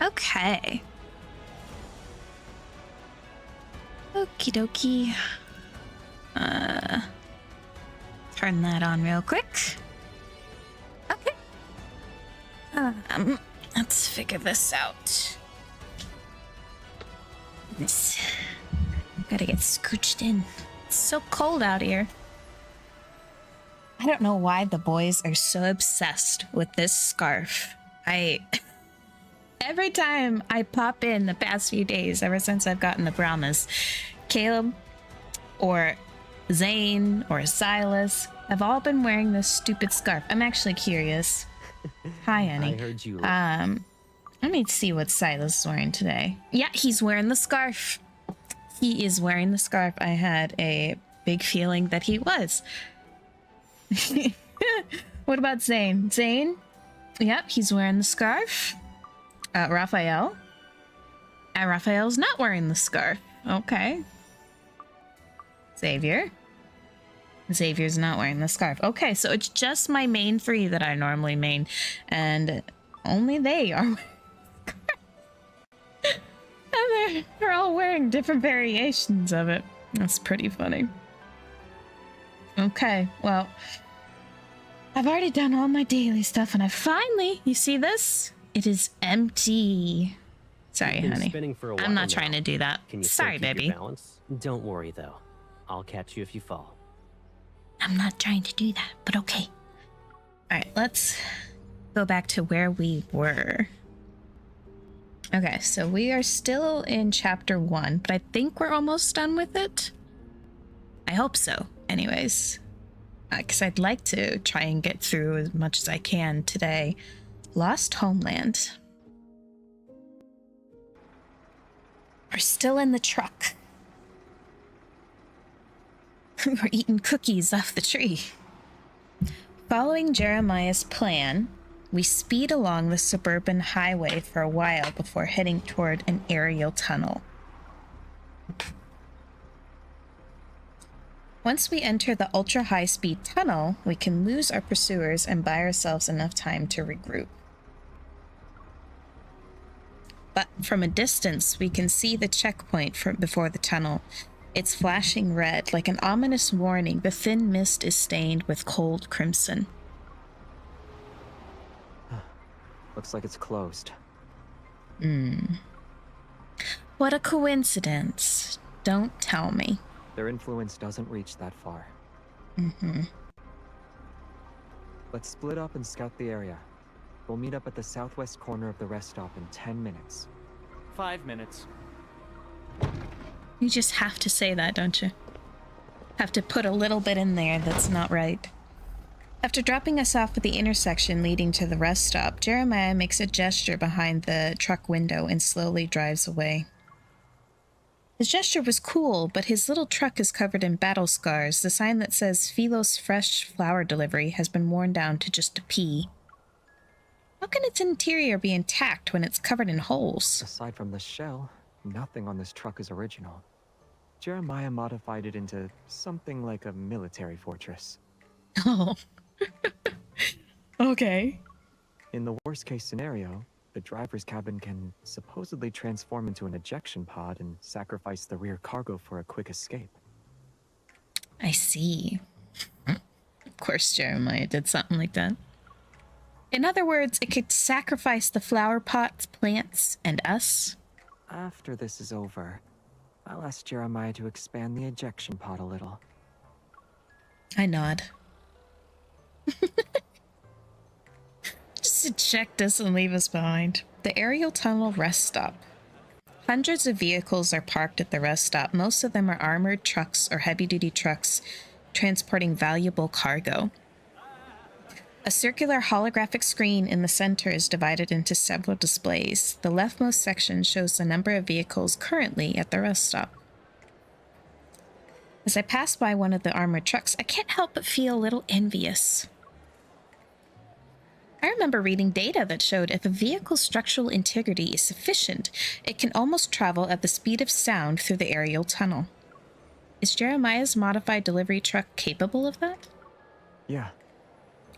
Okay. Okie dokie. Turn that on real quick. Okay. Let's figure this out. This. Gotta get scooched in. It's so cold out here. I don't know why the boys are so obsessed with this scarf. Every time I pop in the past few days, ever since I've gotten the Brahmas, Caleb or Zane or Silas have all been wearing this stupid scarf. I'm actually curious. Hi, Annie. I heard you. Let me see what Silas is wearing today. Yeah, he's wearing the scarf. He is wearing the scarf. I had a big feeling that he was. What about Zane? Zane? Yep, he's wearing the scarf. Raphael? And Raphael's not wearing the scarf. Okay. Xavier? Xavier's not wearing the scarf. Okay, so it's just my main three that I normally main, and only they are wearing the scarf. And they're all wearing different variations of it. That's pretty funny. Okay, well, I've already done all my daily stuff, and I finally, you see this? It is empty. Sorry, honey. I'm not trying to do that. Sorry, baby. Don't worry, though. I'll catch you if you fall. I'm not trying to do that, but okay. All right, let's go back to where we were. Okay, so we are still in chapter 1, but I think we're almost done with it. I hope so, anyways. Because I'd like to try and get through as much as I can today. Lost Homeland. We're still in the truck. We're eating cookies off the tree. Following Jeremiah's plan, we speed along the suburban highway for a while before heading toward an aerial tunnel. Once we enter the ultra-high-speed tunnel, we can lose our pursuers and buy ourselves enough time to regroup. But from a distance, we can see the checkpoint before the tunnel. It's flashing red, like an ominous warning. The thin mist is stained with cold crimson. Looks like it's closed. What a coincidence. Don't tell me. Their influence doesn't reach that far. Let's split up and scout the area. We'll meet up at the southwest corner of the rest stop in 10 minutes. 5 minutes. You just have to say that, don't you? Have to put a little bit in there that's not right. After dropping us off at the intersection leading to the rest stop, Jeremiah makes a gesture behind the truck window and slowly drives away. His gesture was cool, but his little truck is covered in battle scars. The sign that says Philo's Fresh Flower Delivery has been worn down to just a P. How can its interior be intact when it's covered in holes? Aside from the shell, nothing on this truck is original. Jeremiah modified it into something like a military fortress. Oh. Okay. In the worst-case scenario, the driver's cabin can supposedly transform into an ejection pod and sacrifice the rear cargo for a quick escape. I see. Of course Jeremiah did something like that. In other words, it could sacrifice the flower pots, plants, and us. After this is over, I'll ask Jeremiah to expand the ejection pod a little. I nod. Just eject us and leave us behind. The aerial tunnel rest stop. Hundreds of vehicles are parked at the rest stop. Most of them are armored trucks or heavy-duty trucks transporting valuable cargo. A circular holographic screen in the center is divided into several displays. The leftmost section shows the number of vehicles currently at the rest stop. As I pass by one of the armored trucks, I can't help but feel a little envious. I remember reading data that showed if a vehicle's structural integrity is sufficient, it can almost travel at the speed of sound through the aerial tunnel. Is Jeremiah's modified delivery truck capable of that? Yeah.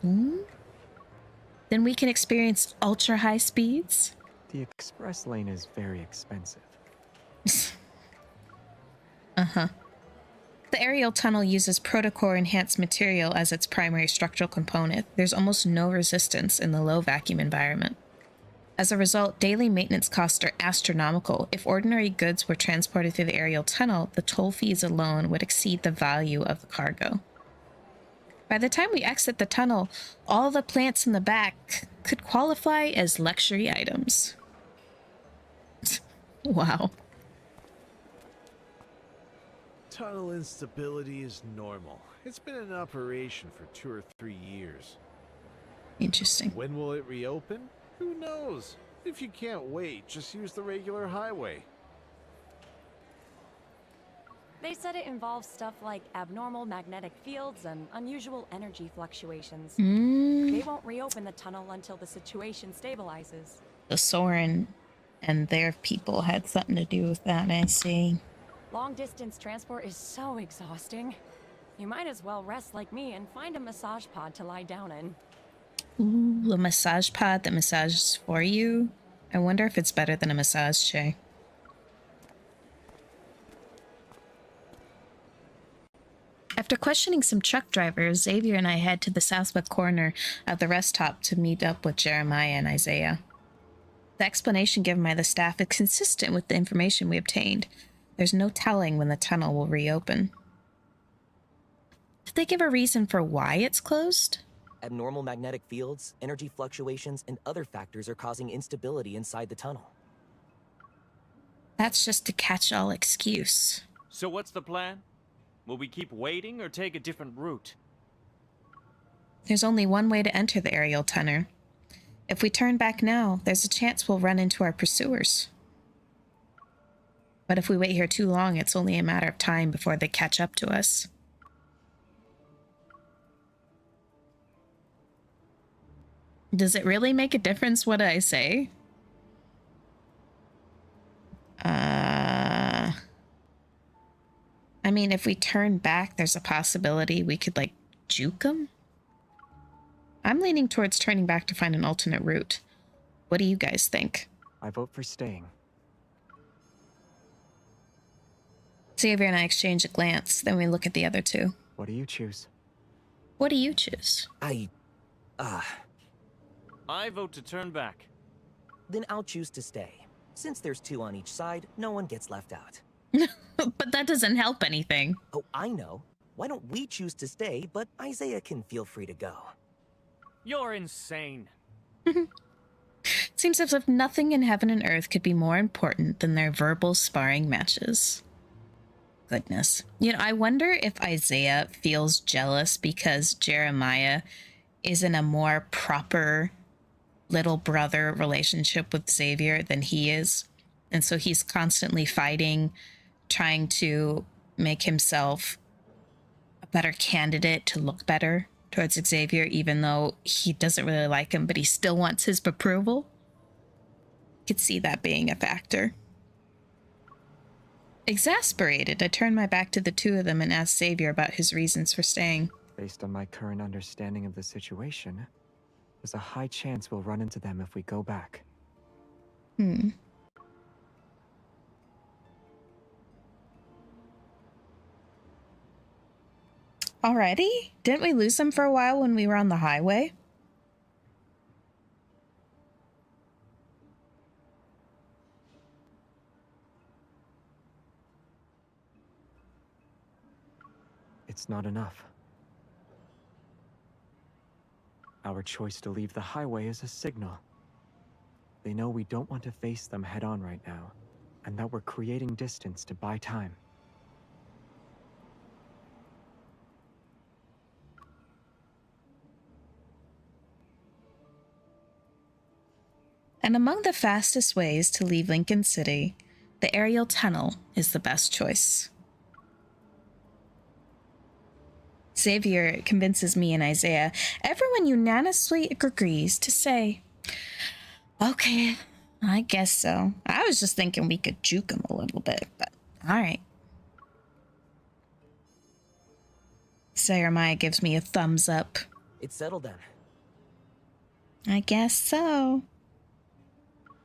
Then we can experience ultra-high speeds? The express lane is very expensive. Uh-huh. The aerial tunnel uses protocore enhanced material as its primary structural component. There's almost no resistance in the low vacuum environment. As a result, daily maintenance costs are astronomical. If ordinary goods were transported through the aerial tunnel, the toll fees alone would exceed the value of the cargo. By the time we exit the tunnel, all the plants in the back could qualify as luxury items. Wow. Tunnel instability is normal. It's been in operation for 2 or 3 years. Interesting. When will it reopen? Who knows? If you can't wait, just use the regular highway. They said it involves stuff like abnormal magnetic fields and unusual energy fluctuations. They won't reopen the tunnel until the situation stabilizes. The Soren and their people had something to do with that, I see. Long-distance transport is so exhausting. You might as well rest like me and find a massage pod to lie down in. Ooh, a massage pod that massages for you. I wonder if it's better than a massage chair. After questioning some truck drivers, Xavier and I head to the southwest corner of the rest stop to meet up with Jeremiah and Isaiah. The explanation given by the staff is consistent with the information we obtained. There's no telling when the tunnel will reopen. Did they give a reason for why it's closed? Abnormal magnetic fields, energy fluctuations, and other factors are causing instability inside the tunnel. That's just a catch-all excuse. So what's the plan? Will we keep waiting or take a different route? There's only one way to enter the aerial tunnel. If we turn back now, there's a chance we'll run into our pursuers. But if we wait here too long, it's only a matter of time before they catch up to us. Does it really make a difference what I say? I mean, if we turn back, there's a possibility we could, like, juke them? I'm leaning towards turning back to find an alternate route. What do you guys think? I vote for staying. Xavier and I exchange a glance, then we look at the other two. What do you choose? What do you choose? I vote to turn back. Then I'll choose to stay. Since there's 2 on each side, no one gets left out. But that doesn't help anything. Oh, I know. Why don't we choose to stay, but Isaiah can feel free to go? You're insane. Seems as if nothing in heaven and earth could be more important than their verbal sparring matches. Goodness. You know, I wonder if Isaiah feels jealous because Jeremiah is in a more proper little brother relationship with Xavier than he is. And so he's constantly fighting, trying to make himself a better candidate to look better towards Xavier, even though he doesn't really like him, but he still wants his approval. Could see that being a factor. Exasperated, I turned my back to the two of them and asked Xavier about his reasons for staying. Based on my current understanding of the situation, there's a high chance we'll run into them if we go back. Already? Didn't we lose them for a while when we were on the highway? It's not enough. Our choice to leave the highway is a signal. They know we don't want to face them head-on right now, and that we're creating distance to buy time. And among the fastest ways to leave Lincoln City, the aerial tunnel is the best choice. Xavier convinces me and Isaiah. Everyone unanimously agrees to say, okay, I guess so. I was just thinking we could juke him a little bit, but all right. Jeremiah gives me a thumbs up. It's settled then. I guess so.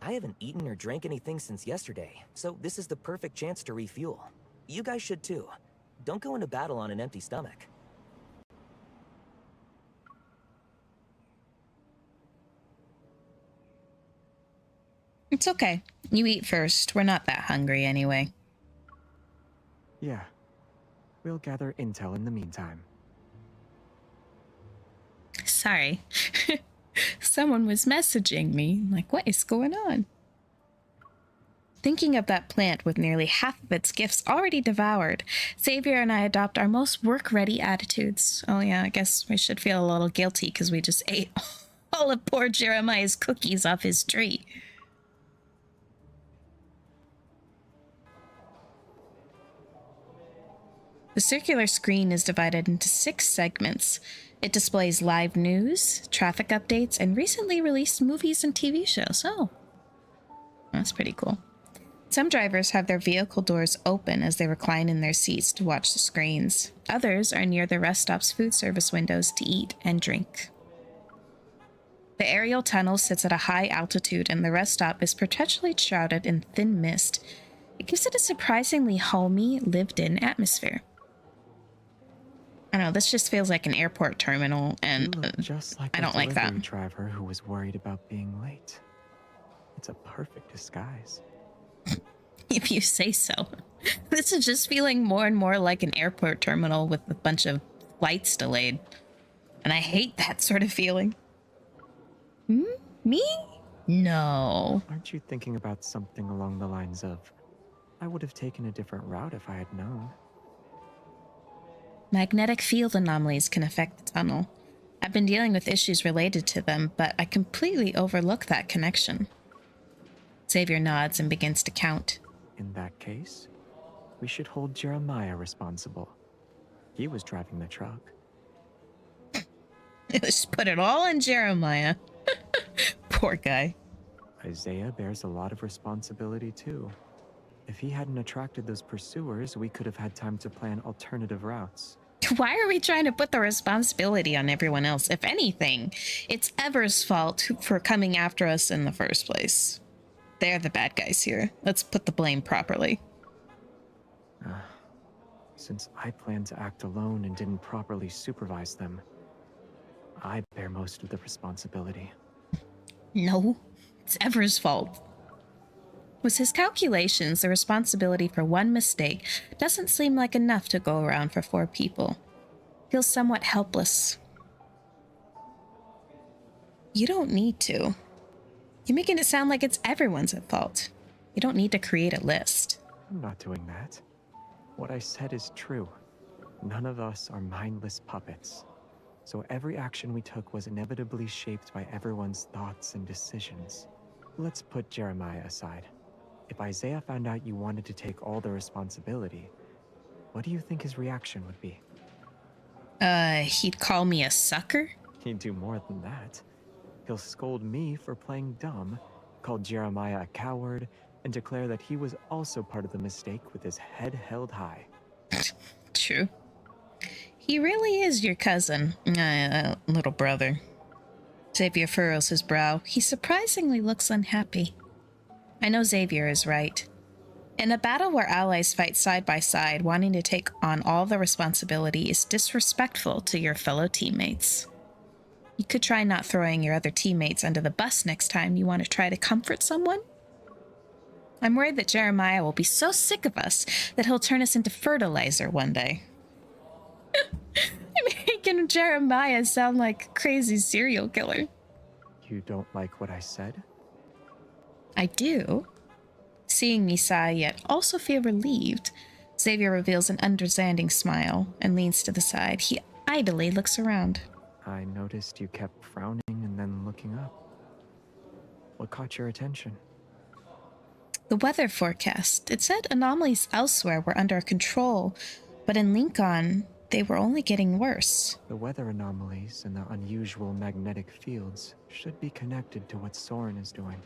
I haven't eaten or drank anything since yesterday, so this is the perfect chance to refuel. You guys should too. Don't go into battle on an empty stomach. It's okay. You eat first. We're not that hungry anyway. Yeah. We'll gather intel in the meantime. Sorry. Someone was messaging me. Like, what is going on? Thinking of that plant with nearly half of its gifts already devoured, Xavier and I adopt our most work-ready attitudes. Oh yeah, I guess we should feel a little guilty because we just ate all of poor Jeremiah's cookies off his tree. The circular screen is divided into 6 segments. It displays live news, traffic updates, and recently released movies and TV shows. Oh, that's pretty cool. Some drivers have their vehicle doors open as they recline in their seats to watch the screens. Others are near the rest stop's food service windows to eat and drink. The aerial tunnel sits at a high altitude and the rest stop is perpetually shrouded in thin mist. It gives it a surprisingly homey, lived-in atmosphere. I don't know, this just feels like an airport terminal, and You look just like I don't like that. delivery driver who was worried about being late. It's a perfect disguise. If you say so. This is just feeling more and more like an airport terminal with a bunch of flights delayed. And I hate that sort of feeling. Me? No. Aren't you thinking about something along the lines of, I would have taken a different route if I had known? Magnetic field anomalies can affect the tunnel. I've been dealing with issues related to them, but I completely overlook that connection. Xavier nods and begins to count. In that case, we should hold Jeremiah responsible. He was driving the truck. Just put it all on Jeremiah. Poor guy. Isaiah bears a lot of responsibility too. If he hadn't attracted those pursuers, we could have had time to plan alternative routes. Why are we trying to put the responsibility on everyone else? If anything, it's Ever's fault for coming after us in the first place. They're the bad guys here. Let's put the blame properly. Since I planned to act alone and didn't properly supervise them, I bear most of the responsibility. No, it's Ever's fault. With his calculations, the responsibility for one mistake doesn't seem like enough to go around for 4 people. Feels somewhat helpless. You don't need to. You're making it sound like it's everyone's at fault. You don't need to create a list. I'm not doing that. What I said is true. None of us are mindless puppets. So every action we took was inevitably shaped by everyone's thoughts and decisions. Let's put Jeremiah aside. If Isaiah found out you wanted to take all the responsibility, what do you think his reaction would be? He'd call me a sucker? He'd do more than that. He'll scold me for playing dumb, call Jeremiah a coward, and declare that he was also part of the mistake with his head held high. True. He really is your cousin, little brother. Xavier furrows his brow. He surprisingly looks unhappy. I know Xavier is right. In a battle where allies fight side by side, wanting to take on all the responsibility is disrespectful to your fellow teammates. You could try not throwing your other teammates under the bus next time you want to try to comfort someone. I'm worried that Jeremiah will be so sick of us that he'll turn us into fertilizer one day. I'm making Jeremiah sound like a crazy serial killer. You don't like what I said? I do. Seeing me sigh yet also feel relieved, Xavier reveals an understanding smile and leans to the side. He idly looks around. I noticed you kept frowning and then looking up. What caught your attention? The weather forecast. It said anomalies elsewhere were under control, but in Lincoln, they were only getting worse. The weather anomalies and the unusual magnetic fields should be connected to what Soren is doing.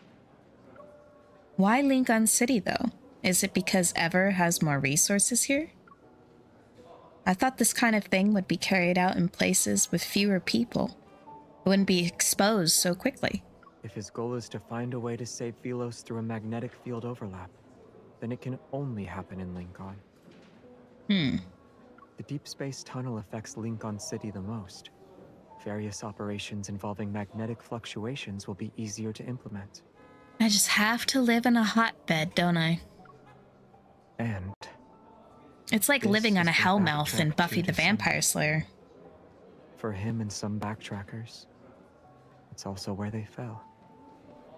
Why Lincoln City, though? Is it because Ever has more resources here? I thought this kind of thing would be carried out in places with fewer people. It wouldn't be exposed so quickly. If his goal is to find a way to save Philos through a magnetic field overlap, then it can only happen in Lincoln. The deep space tunnel affects Lincoln City the most. Various operations involving magnetic fluctuations will be easier to implement. I just have to live in a hotbed, don't I? And It's like this living on a is where hellmouth in Backtrack Buffy 2 the Vampire descends. Slayer. For him and some backtrackers, it's also where they fell.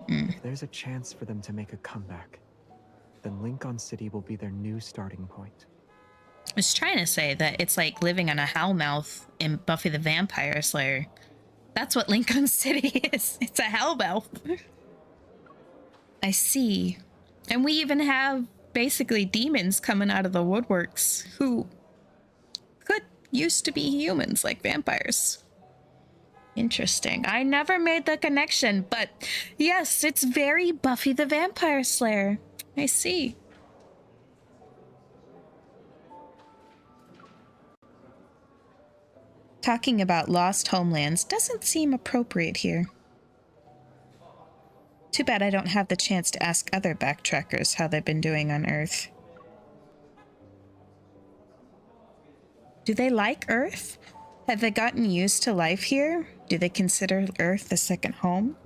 Mm. If there's a chance for them to make a comeback, then Lincoln City will be their new starting point. I was trying to say that it's like living on a hellmouth in Buffy the Vampire Slayer. That's what Lincoln City is. It's a hellmouth. I see. And we even have basically demons coming out of the woodworks who could used to be humans like vampires. Interesting. I never made the connection, but yes, it's very Buffy the Vampire Slayer. I see. Talking about lost homelands doesn't seem appropriate here. Too bad I don't have the chance to ask other backtrackers how they've been doing on Earth. Do they like Earth? Have they gotten used to life here? Do they consider Earth the second home?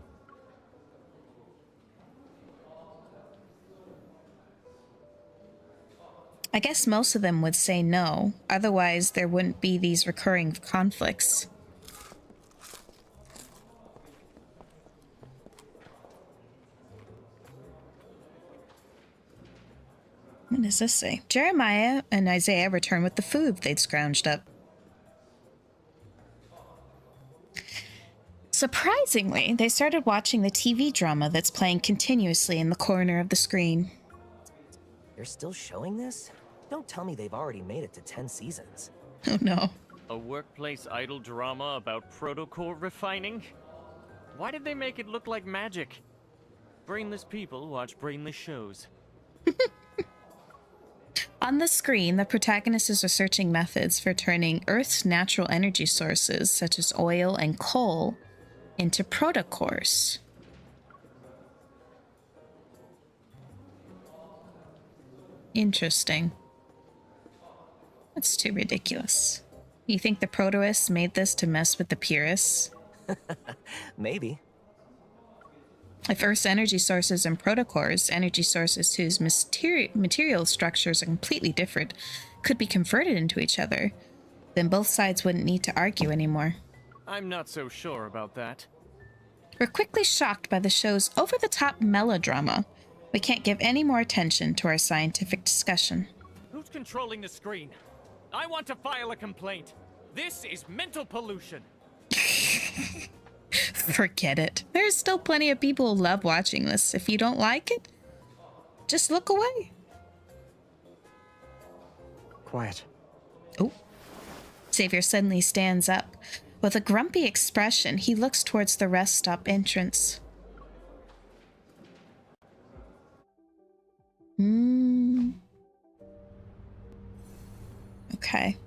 I guess most of them would say no, otherwise there wouldn't be these recurring conflicts. What does this say? Jeremiah and Isaiah return with the food they'd scrounged up. Surprisingly, they started watching the TV drama that's playing continuously in the corner of the screen. They're still showing this? Don't tell me they've already made it to 10 seasons. Oh no. A workplace idol drama about protocore refining? Why did they make it look like magic? Brainless people watch brainless shows. On the screen, the protagonist is researching methods for turning Earth's natural energy sources, such as oil and coal, into protocores. Interesting. That's too ridiculous. You think the protoists made this to mess with the purists? Maybe. If Earth's energy sources and protocores, energy sources whose material structures are completely different, could be converted into each other, then both sides wouldn't need to argue anymore. I'm not so sure about that. We're quickly shocked by the show's over-the-top melodrama. We can't give any more attention to our scientific discussion. Who's controlling the screen? I want to file a complaint. This is mental pollution. Forget it. There's still plenty of people who love watching this. If you don't like it, just look away. Quiet. Oh. Xavier suddenly stands up. With a grumpy expression, he looks towards the rest stop entrance. Okay.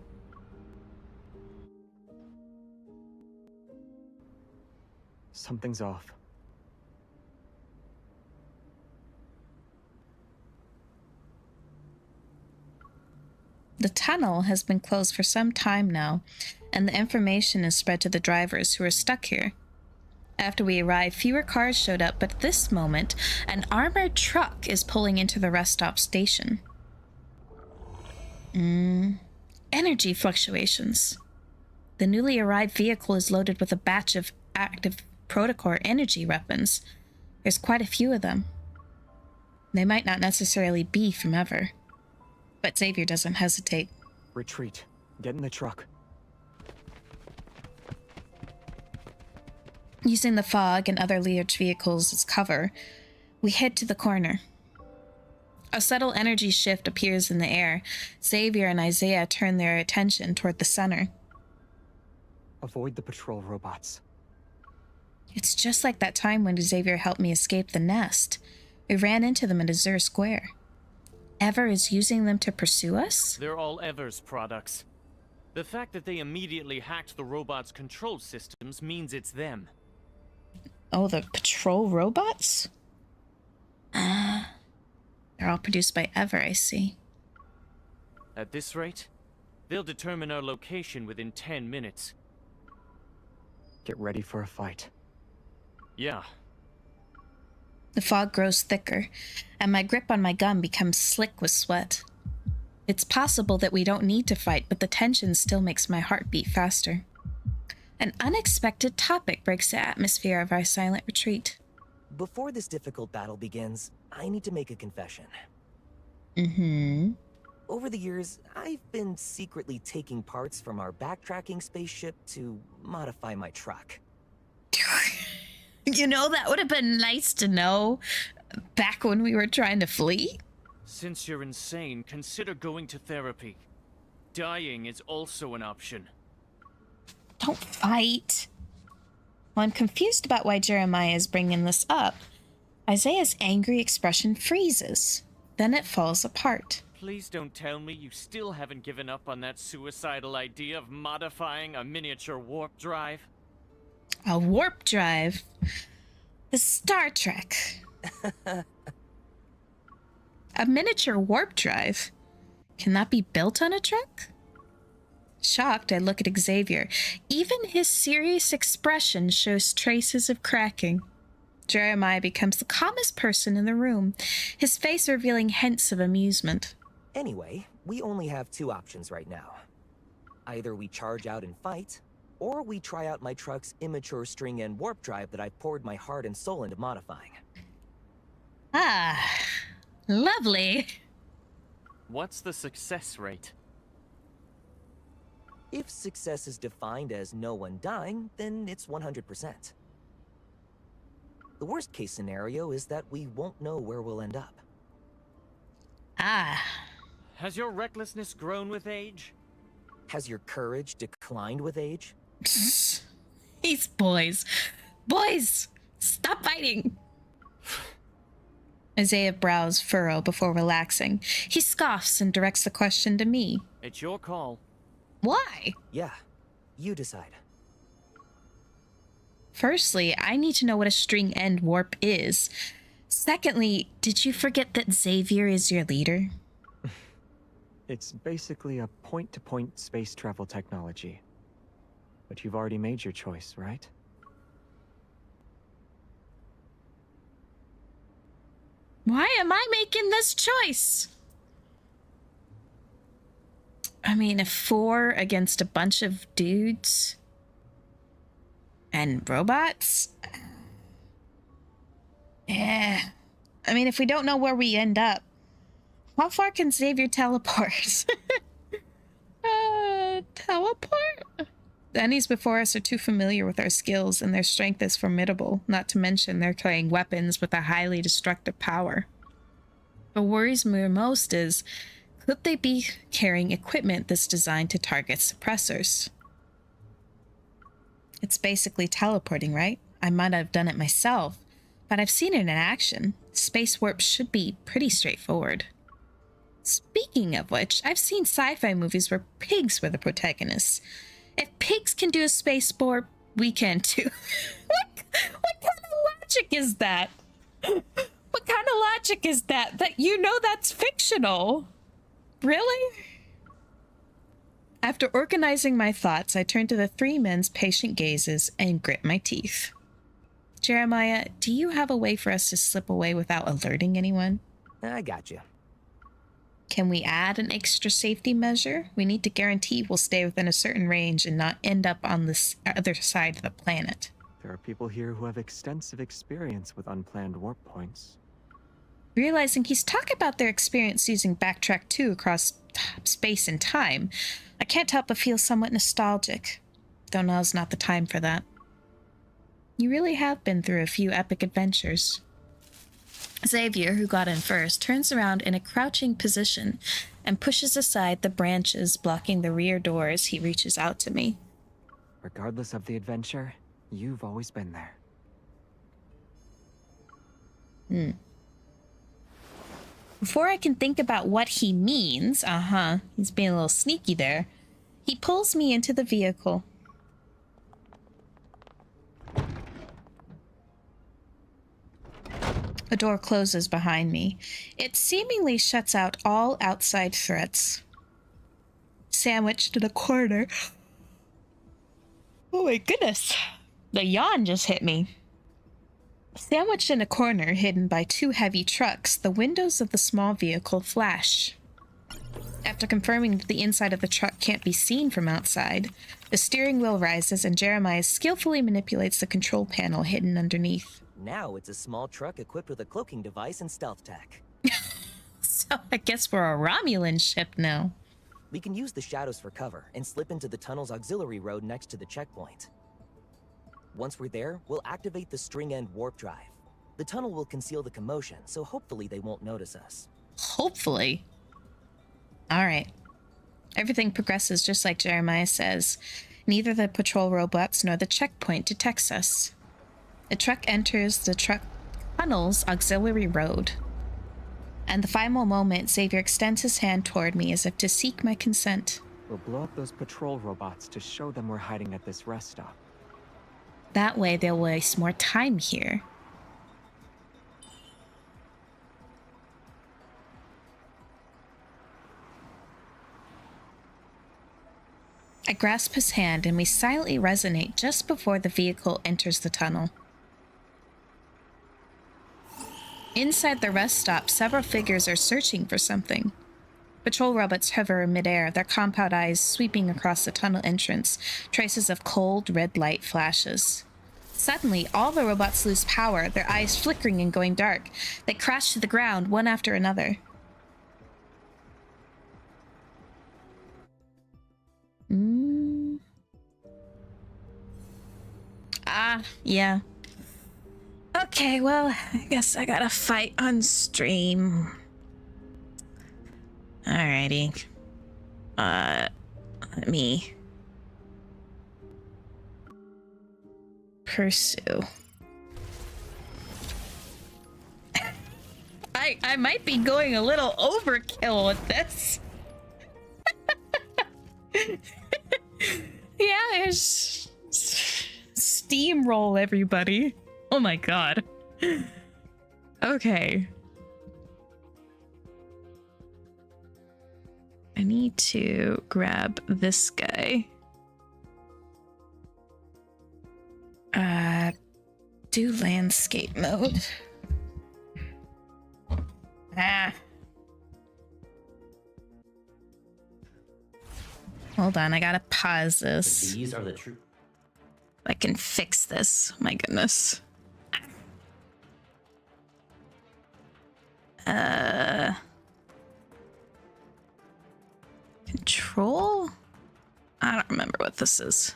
Something's off. The tunnel has been closed for some time now, and the information is spread to the drivers who are stuck here. After we arrived, fewer cars showed up, but at this moment, an armored truck is pulling into the rest stop station. Energy fluctuations. The newly arrived vehicle is loaded with a batch of active protocore energy weapons. There's quite a few of them. They might not necessarily be from ever. But Xavier doesn't hesitate. Retreat. Get in the truck. Using the fog and other large vehicles as cover, we head to the corner. A subtle energy shift appears in the air. Xavier and Isaiah turn their attention toward the center. Avoid the patrol robots. It's just like that time when Xavier helped me escape the nest. We ran into them at Azure Square. Ever is using them to pursue us? They're all Ever's products. The fact that they immediately hacked the robot's control systems means it's them. Oh, the patrol robots? They're all produced by Ever, I see. At this rate, they'll determine our location within 10 minutes. Get ready for a fight. Yeah. The fog grows thicker, and my grip on my gun becomes slick with sweat. It's possible that we don't need to fight, but the tension still makes my heart beat faster. An unexpected topic breaks the atmosphere of our silent retreat. Before this difficult battle begins, I need to make a confession. Mm-hmm. Over the years, I've been secretly taking parts from our backtracking spaceship to modify my truck. You know, that would have been nice to know back when we were trying to flee. Since you're insane, consider going to therapy. Dying is also an option. Don't fight. Well, I'm confused about why Jeremiah is bringing this up. Isaiah's angry expression freezes. Then it falls apart. Please don't tell me you still haven't given up on that suicidal idea of modifying a miniature warp drive. A warp drive? The Star Trek. A miniature warp drive? Can that be built on a truck? Shocked, I look at Xavier. Even his serious expression shows traces of cracking. Jeremiah becomes the calmest person in the room, his face revealing hints of amusement. Anyway, we only have two options right now. Either we charge out and fight, or we try out my truck's immature string and warp drive that I've poured my heart and soul into modifying. Ah, lovely. What's the success rate? If success is defined as no one dying, then it's 100%. The worst case scenario is that we won't know where we'll end up. Ah. Has your recklessness grown with age? Has your courage declined with age? These boys. Boys, stop fighting. Isaiah's brows furrow before relaxing. He scoffs and directs the question to me. It's your call. Why? Yeah, you decide. Firstly, I need to know what a string end warp is. Secondly, did you forget that Xavier is your leader? It's basically a point-to-point space travel technology. But you've already made your choice, right? Why am I making this choice? I mean, if 4 against a bunch of dudes and robots? Yeah. I mean, if we don't know where we end up, how far can Xavier teleport? Teleport? The enemies before us are too familiar with our skills, and their strength is formidable, not to mention they're carrying weapons with a highly destructive power. What worries me most is, could they be carrying equipment that's designed to target suppressors? It's basically teleporting, right? I might have done it myself, but I've seen it in action. Space warp should be pretty straightforward. Speaking of which, I've seen sci-fi movies where pigs were the protagonists. If pigs can do a space warp, we can too. What kind of logic is that? What kind of logic is that? That you know that's fictional? Really? After organizing my thoughts, I turn to the three men's patient gazes and grit my teeth. Jeremiah, do you have a way for us to slip away without alerting anyone? I got you. Can we add an extra safety measure? We need to guarantee we'll stay within a certain range and not end up on this other side of the planet. There are people here who have extensive experience with unplanned warp points. Realizing he's talking about their experience using Backtrack 2 across space and time, I can't help but feel somewhat nostalgic. Though now's not the time for that. You really have been through a few epic adventures. Xavier, who got in first, turns around in a crouching position and pushes aside the branches blocking the rear door as he reaches out to me. Regardless of the adventure, you've always been there. Before I can think about what he means, he's being a little sneaky there, he pulls me into the vehicle. A door closes behind me. It seemingly shuts out all outside threats. Sandwiched in a corner. Oh my goodness. The yawn just hit me. Sandwiched in a corner hidden by two heavy trucks, the windows of the small vehicle flash. After confirming that the inside of the truck can't be seen from outside, the steering wheel rises and Jeremiah skillfully manipulates the control panel hidden underneath. Now it's a small truck equipped with a cloaking device and stealth tech. So I guess we're a Romulan ship now. We can use the shadows for cover and slip into the tunnel's auxiliary road next to the checkpoint. Once we're there, we'll activate the string-end warp drive. The tunnel will conceal the commotion, so hopefully they won't notice us. Hopefully. All right. Everything progresses just like Jeremiah says. Neither the patrol robots nor the checkpoint detects us. The truck enters the tunnel's auxiliary road. And the final moment, Xavier extends his hand toward me as if to seek my consent. We'll blow up those patrol robots to show them we're hiding at this rest stop. That way they'll waste more time here. I grasp his hand and we silently resonate just before the vehicle enters the tunnel. Inside the rest stop, several figures are searching for something. Patrol robots hover in midair, their compound eyes sweeping across the tunnel entrance. Traces of cold red light flashes. Suddenly, all the robots lose power, their eyes flickering and going dark. They crash to the ground, one after another. Yeah. Okay, well, I guess I gotta fight on stream. Alrighty. Let me pursue. I might be going a little overkill with this. Yeah, there's steamroll everybody. Oh my god. Okay. I need to grab this guy. Do landscape mode. Hold on, I gotta pause this. These are the true. I can fix this. My goodness. Control? I don't remember what this is.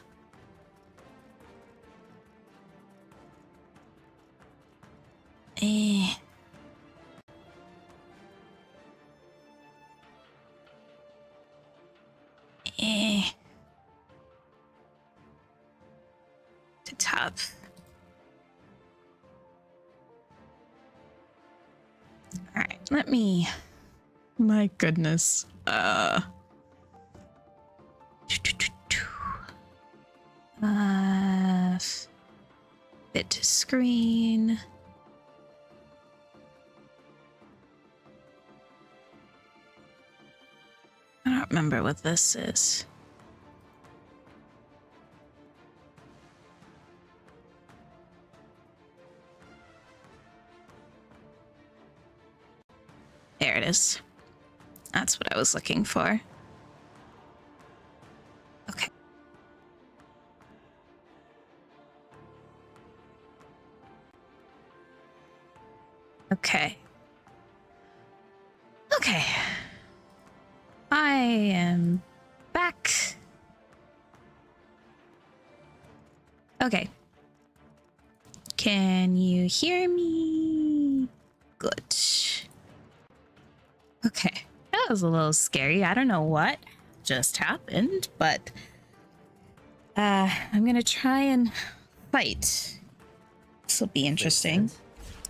To top. All right, let me. My goodness. Bit to screen. I don't remember what this is. There it is. That's what I was looking for. Okay. Okay. Okay. I am back. Okay. Can you hear me? Good. Okay. That was a little scary. I don't know what just happened, but I'm gonna try and fight. This will be interesting.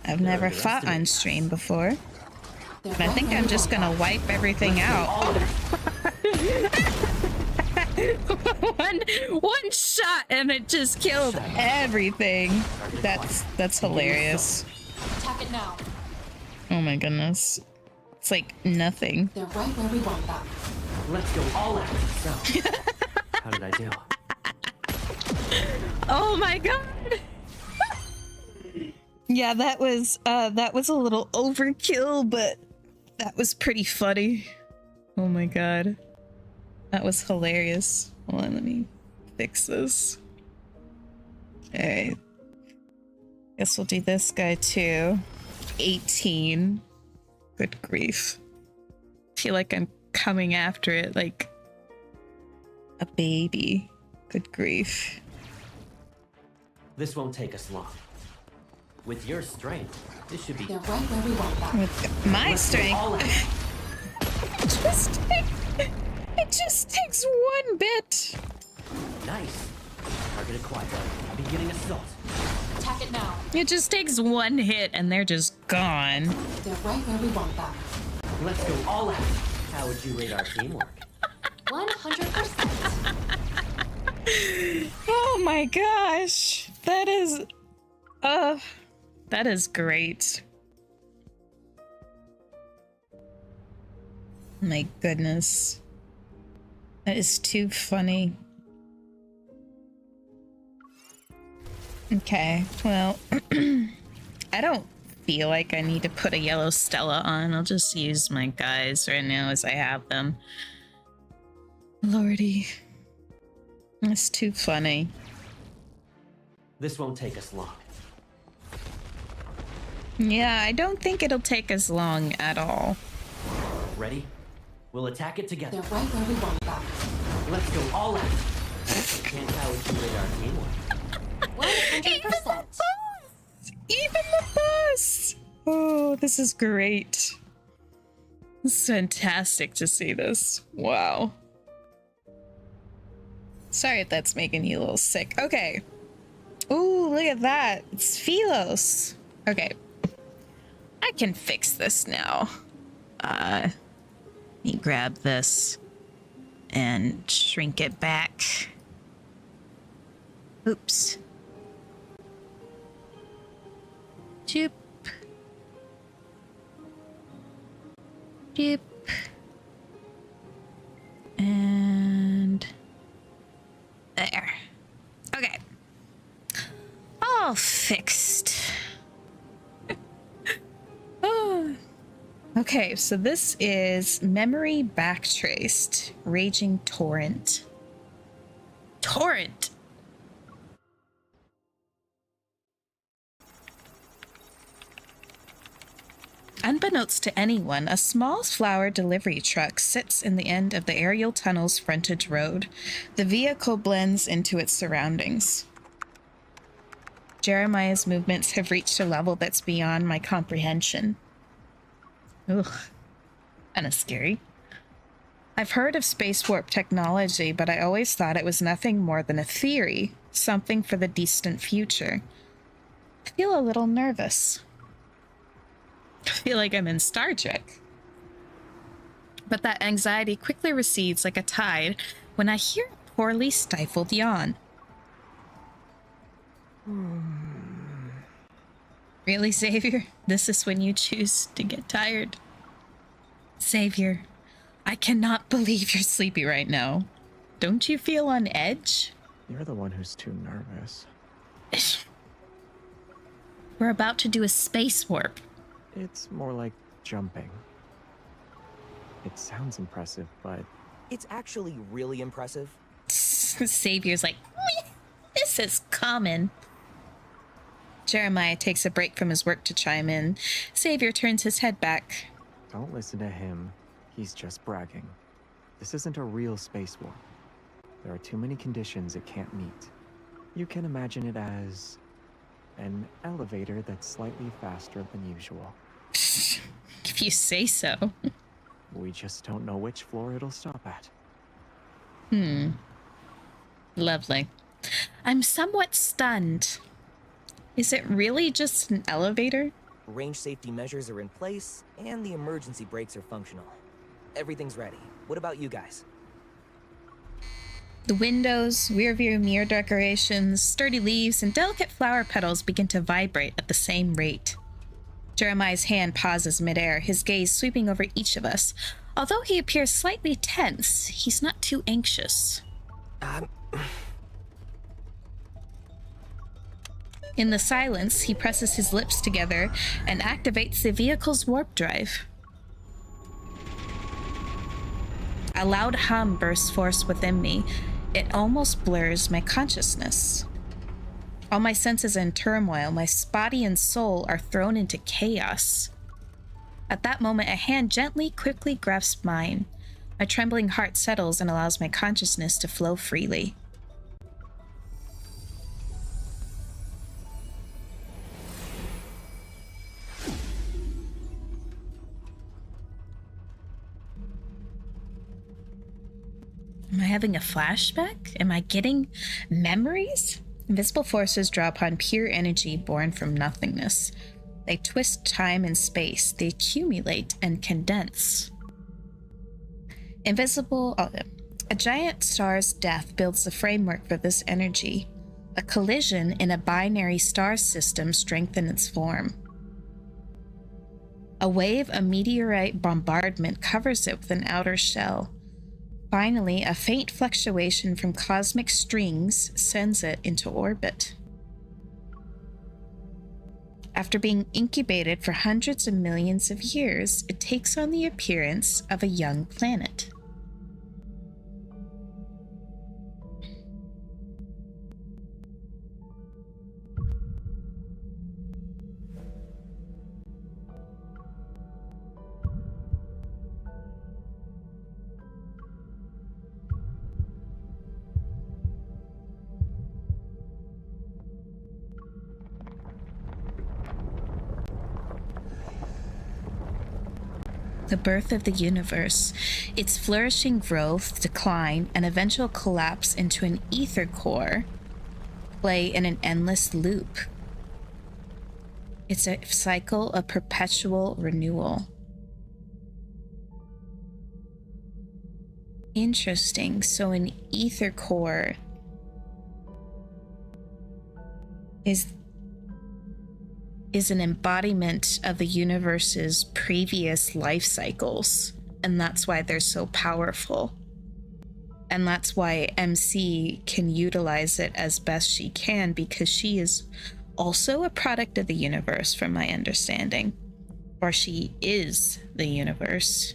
I've never fought on stream before. But I think I'm just gonna wipe everything out. one shot and it just killed everything. That's hilarious. Attack Attack it now. Oh my goodness. It's like nothing. They're right where we want them. Let's go all out. So, how did I do? Oh my god. Yeah, that was a little overkill, but that was pretty funny. Oh my god. That was hilarious. Hold on, let me fix this. Alright. Guess we'll do this guy too. 18. Good grief. I feel like I'm coming after it like a baby. Good grief. This won't take us long. With your strength, this should be. They're right where we want them. With my Let's go strength. all out. It just takes one bit. Nice. Target acquired. Beginning assault. Attack it now. It just takes one hit and they're just gone. They're right where we want them. Let's go all out. How would you rate our teamwork? 100%. Oh my gosh. That is great. My goodness. That is too funny. Okay, well, I don't feel like I need to put a yellow Stella on. I'll just use my guys right now as I have them. Lordy. That's too funny. This won't take us long. Yeah, I don't think it'll take as long at all. Ready? We'll attack it together. They're right where we want them. Let's go all out. And how would you rate our teamwork? 100%. Even the boss! Oh, this is great. It's fantastic to see this. Wow. Sorry if that's making you a little sick. Okay. Ooh, look at that. It's Philos. Okay. I can fix this now. Let me grab this and shrink it back. Oops. Doop. Doop. And there. Okay. All fixed. Oh. Okay, so this is Memory Backtraced. Raging Torrent. Torrent! Unbeknownst to anyone, a small flower delivery truck sits in the end of the aerial tunnel's frontage road. The vehicle blends into its surroundings. Jeremiah's movements have reached a level that's beyond my comprehension. Ugh. Kinda scary. I've heard of space warp technology, but I always thought it was nothing more than a theory, something for the distant future. I feel a little nervous. I feel like I'm in Star Trek. But that anxiety quickly recedes like a tide when I hear a poorly stifled yawn. Really, Xavier? This is when you choose to get tired? Xavier, I cannot believe you're sleepy right now. Don't you feel on edge? You're the one who's too nervous. We're about to do a space warp. It's more like jumping. It sounds impressive, but It's actually really impressive. Xavier's like, this is common. Jeremiah takes a break from his work to chime in. Xavier turns his head back. don't listen to him. He's just bragging. This isn't a real space warp. There are too many conditions it can't meet. You can imagine it as an elevator that's slightly faster than usual. If you say so. We just don't know which floor it'll stop at. Lovely. I'm somewhat stunned. Is it really just an elevator? Range safety measures are in place, and the emergency brakes are functional. Everything's ready. What about you guys? The windows, rearview mirror decorations, sturdy leaves, and delicate flower petals begin to vibrate at the same rate. Jeremiah's hand pauses midair, his gaze sweeping over each of us. Although he appears slightly tense, he's not too anxious. In the silence, he presses his lips together and activates the vehicle's warp drive. A loud hum bursts forth within me. It almost blurs my consciousness. All my senses are in turmoil. My body and soul are thrown into chaos. At that moment, a hand gently, quickly grasps mine. My trembling heart settles and allows my consciousness to flow freely. Am I having a flashback? Am I getting memories? Invisible forces draw upon pure energy born from nothingness. They twist time and space. They accumulate and condense. A giant star's death builds the framework for this energy. A collision in a binary star system strengthens its form. A wave of meteorite bombardment covers it with an outer shell. Finally, a faint fluctuation from cosmic strings sends it into orbit. After being incubated for hundreds of millions of years, it takes on the appearance of a young planet. The birth of the universe, its flourishing growth, decline, and eventual collapse into an ether core play in an endless loop. It's a cycle of perpetual renewal. Interesting. So an ether core is an embodiment of the universe's previous life cycles, and that's why they're so powerful. And that's why MC can utilize it as best she can, because she is also a product of the universe, from my understanding. Or she is the universe.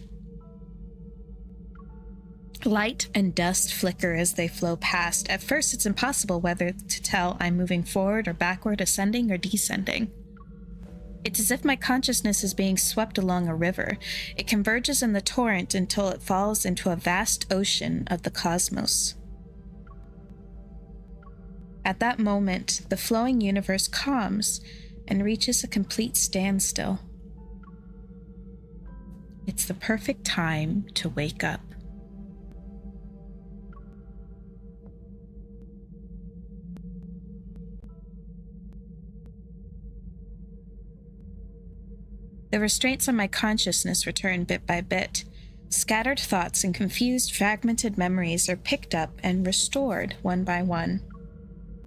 Light and dust flicker as they flow past. At first, it's impossible whether to tell I'm moving forward or backward, ascending or descending. It's as if my consciousness is being swept along a river. It converges in the torrent until it falls into a vast ocean of the cosmos. At that moment, the flowing universe calms and reaches a complete standstill. It's the perfect time to wake up. The restraints on my consciousness return bit by bit. Scattered thoughts and confused, fragmented memories are picked up and restored one by one.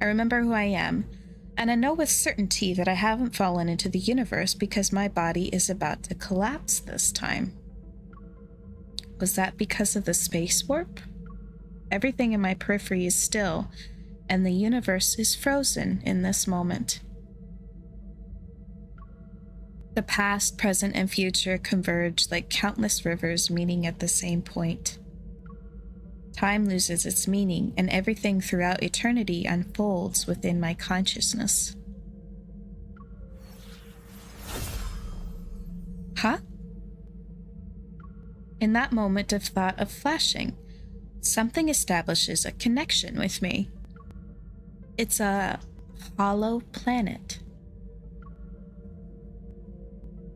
I remember who I am, and I know with certainty that I haven't fallen into the universe because my body is about to collapse this time. Was that because of the space warp? Everything in my periphery is still, and the universe is frozen in this moment. The past, present, and future converge like countless rivers meeting at the same point. Time loses its meaning, and everything throughout eternity unfolds within my consciousness. Huh? In that moment of thought of flashing, something establishes a connection with me. It's a hollow planet.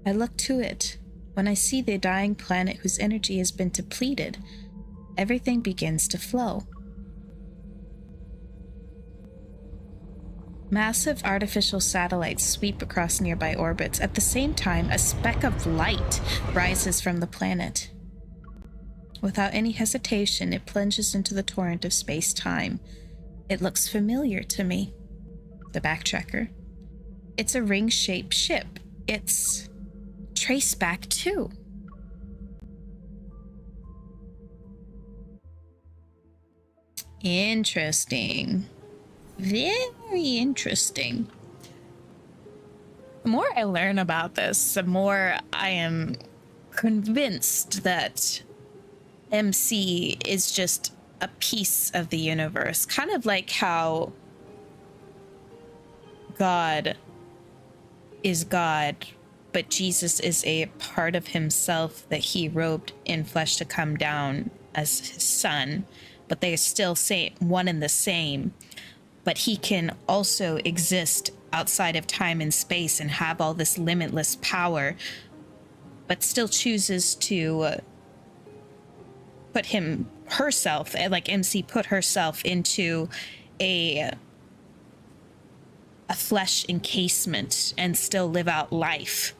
I look to it. When I see the dying planet whose energy has been depleted, everything begins to flow. Massive artificial satellites sweep across nearby orbits. At the same time, a speck of light rises from the planet. Without any hesitation, it plunges into the torrent of space-time. It looks familiar to me. The backtracker. It's a ring-shaped ship. It's trace back to. Interesting. Very interesting. The more I learn about this, the more I am convinced that MC is just a piece of the universe. Kind of like how God is God, but Jesus is a part of himself that he robed in flesh to come down as his son, but they are still one and the same. But he can also exist outside of time and space and have all this limitless power, but still chooses to put herself, like MC put herself into a flesh encasement and still live out life.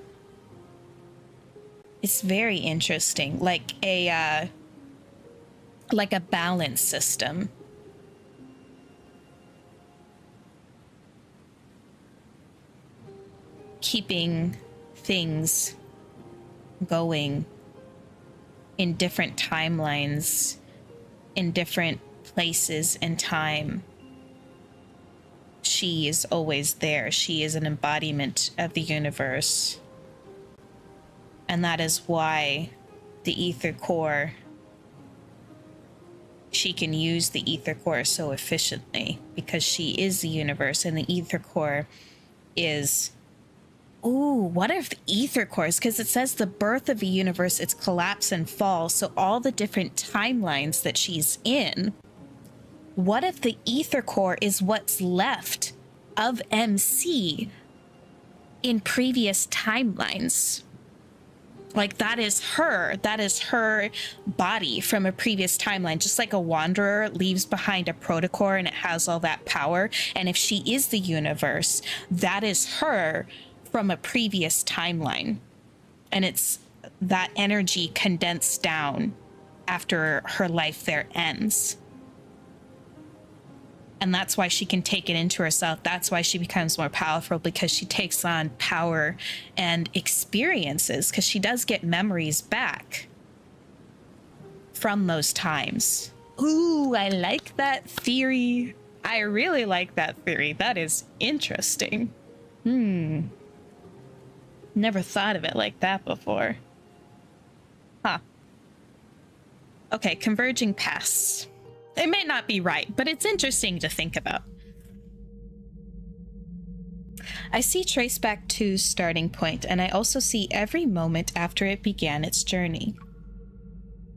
It's very interesting, like a balance system. Keeping things going in different timelines, in different places and time. She is always there. She is an embodiment of the universe. And that is why the ether core, she can use the ether core so efficiently, because she is the universe, and the ether core is... Ooh, what if the ether cores? Because it says the birth of a universe, its collapse and fall. So all the different timelines that she's in. What if the ether core is what's left of MC in previous timelines? Like that is her body from a previous timeline. Just like a wanderer leaves behind a protocore and it has all that power. And if she is the universe, that is her from a previous timeline, and it's that energy condensed down after her life there ends, and that's why she can take it into herself. That's why she becomes more powerful, because she takes on power and experiences, because she does get memories back from those times. Ooh, I like that theory. I really like that theory. That is interesting. Never thought of it like that before. Huh. Okay, converging paths. It may not be right, but it's interesting to think about. I see Traceback 2's starting point, and I also see every moment after it began its journey.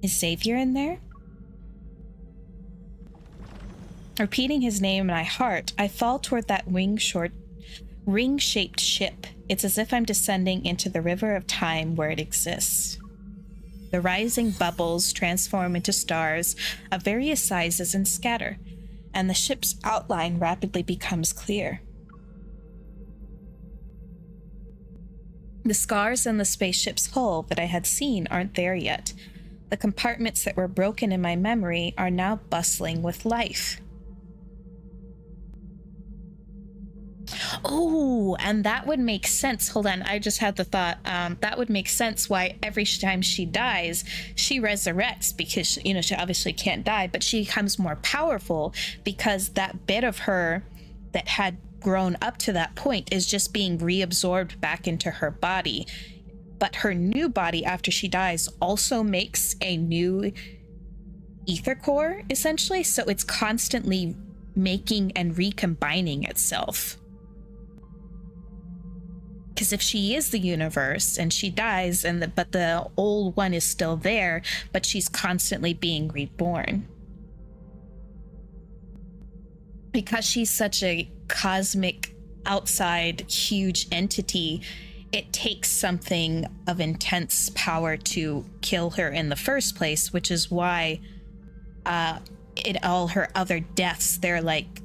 Is Xavier in there? Repeating his name in my heart, I fall toward that ring-shaped ship. It's as if I'm descending into the river of time where it exists. The rising bubbles transform into stars of various sizes and scatter, and the ship's outline rapidly becomes clear. The scars in the spaceship's hull that I had seen aren't there yet. The compartments that were broken in my memory are now bustling with life. Oh, and that would make sense. Hold on, I just had the thought. That would make sense why every time she dies, she resurrects, because, she obviously can't die, but she becomes more powerful because that bit of her that had grown up to that point is just being reabsorbed back into her body. But her new body after she dies also makes a new ether core, essentially. So it's constantly making and recombining itself. Because if she is the universe and she dies, but the old one is still there, but she's constantly being reborn. Because she's such a cosmic, outside, huge entity, it takes something of intense power to kill her in the first place, which is why in all her other deaths, they're like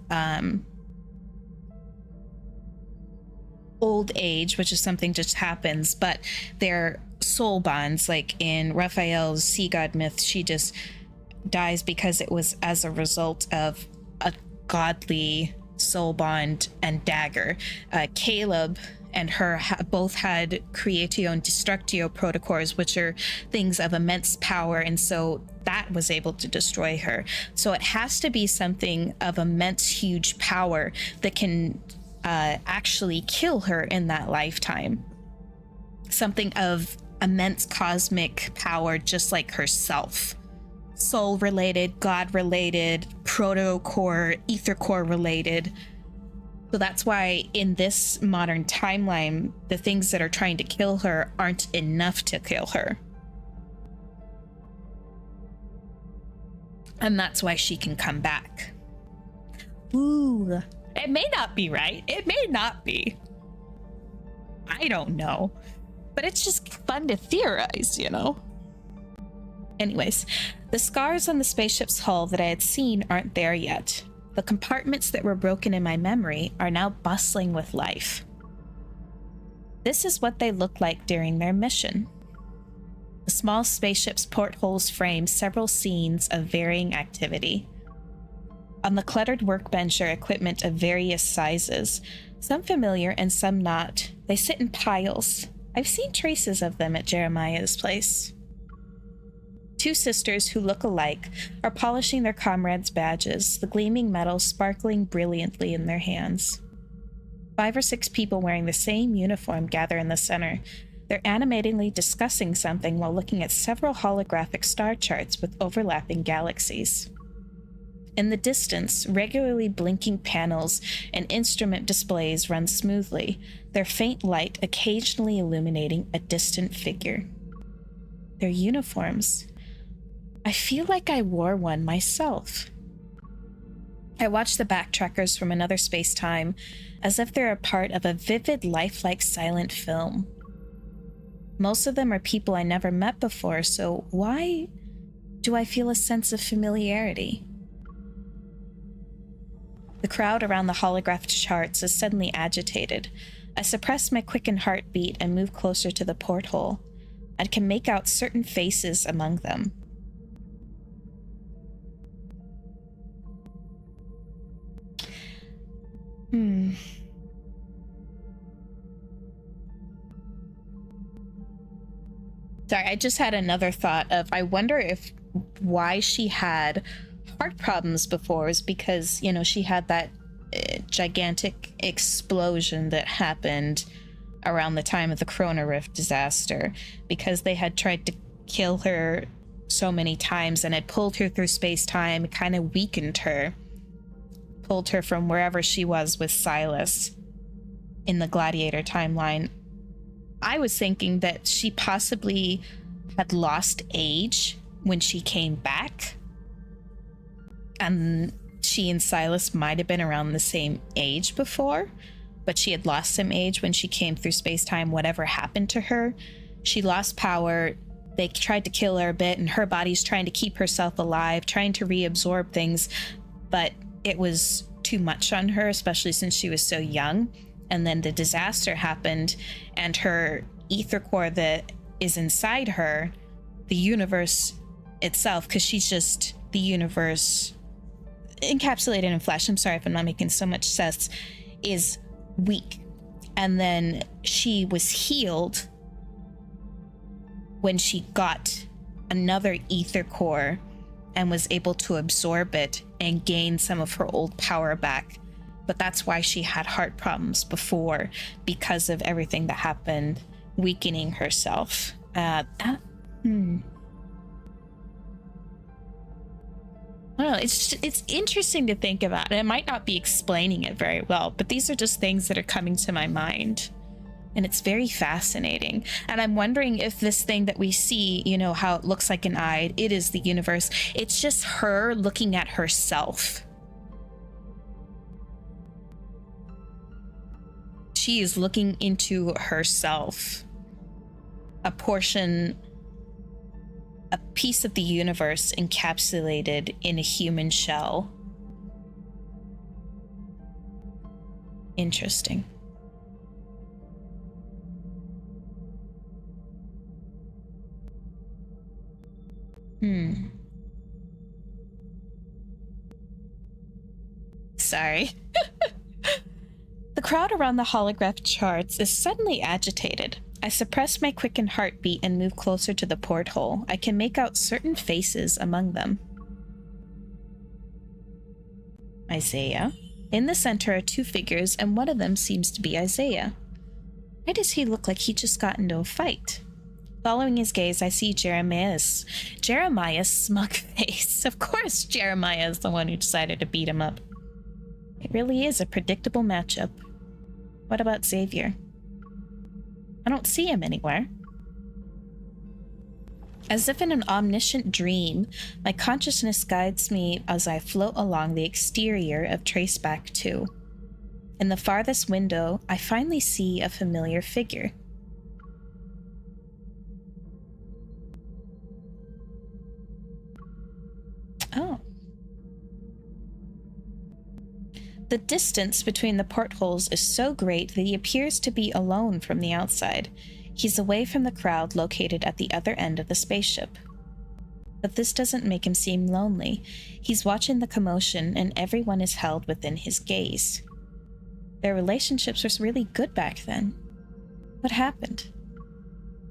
old age, which is something just happens, but they're soul bonds. Like in Raphael's sea god myth, she just dies because it was as a result of a godly soul bond and dagger. Caleb and her both had Creatio and Destructio protocores, which are things of immense power, and so that was able to destroy her. So it has to be something of immense, huge power that can actually kill her in that lifetime. Something of immense cosmic power, just like herself. Soul related, God related, proto-core, ether core related. So that's why in this modern timeline, the things that are trying to kill her aren't enough to kill her. And that's why she can come back. Ooh, it may not be right. It may not be. I don't know. But it's just fun to theorize, you know? Anyways, the scars on the spaceship's hull that I had seen aren't there yet. The compartments that were broken in my memory are now bustling with life. This is what they looked like during their mission. The small spaceship's portholes frame several scenes of varying activity. On the cluttered workbench are equipment of various sizes, some familiar and some not. They sit in piles. I've seen traces of them at Jeremiah's place. Two sisters who look alike are polishing their comrades' badges, the gleaming metal sparkling brilliantly in their hands. 5 or 6 people wearing the same uniform gather in the center. They're animatingly discussing something while looking at several holographic star charts with overlapping galaxies. In the distance, regularly blinking panels and instrument displays run smoothly, their faint light occasionally illuminating a distant figure. Their uniforms. I feel like I wore one myself. I watch the backtrackers from another space-time as if they're a part of a vivid, lifelike silent film. Most of them are people I never met before, so why do I feel a sense of familiarity? The crowd around the holographed charts is suddenly agitated. I suppress my quickened heartbeat and move closer to the porthole. I can make out certain faces among them. Sorry, I just had another thought of, I wonder if why she had heart problems before is because, you know, she had that gigantic explosion that happened around the time of the Corona Rift disaster, because they had tried to kill her so many times and had pulled her through space-time, kind of weakened her, pulled her from wherever she was with Silas in the Gladiator timeline. I was thinking that she possibly had lost age when she came back, and she and Silas might have been around the same age before, but she had lost some age when she came through space-time. Whatever happened to her, she lost power. They tried to kill her a bit, and her body's trying to keep herself alive, trying to reabsorb things, but it was too much on her, especially since she was so young. And then the disaster happened, and her ether core that is inside her, the universe itself, because she's just the universe encapsulated in flesh, I'm sorry if I'm not making so much sense, is weak. And then she was healed when she got another ether core and was able to absorb it and gain some of her old power back. But that's why she had heart problems before, because of everything that happened, weakening herself. I don't know, it's interesting to think about. And I might not be explaining it very well, but these are just things that are coming to my mind. And it's very fascinating. And I'm wondering if this thing that we see, you know, how it looks like an eye, it is the universe. It's just her looking at herself. She is looking into herself. A piece of the universe encapsulated in a human shell. Interesting. Sorry. The crowd around the holograph charts is suddenly agitated. I suppress my quickened heartbeat and move closer to the porthole. I can make out certain faces among them. Isaiah. In the center are two figures, and one of them seems to be Isaiah. Why does he look like he just got into a fight? Following his gaze, I see Jeremiah's smug face. Of course, Jeremiah is the one who decided to beat him up. It really is a predictable matchup. What about Xavier? I don't see him anywhere. As if in an omniscient dream, my consciousness guides me as I float along the exterior of Traceback 2. In the farthest window, I finally see a familiar figure. Oh. The distance between the portholes is so great that he appears to be alone from the outside. He's away from the crowd located at the other end of the spaceship. But this doesn't make him seem lonely. He's watching the commotion, and everyone is held within his gaze. Their relationships were really good back then. What happened?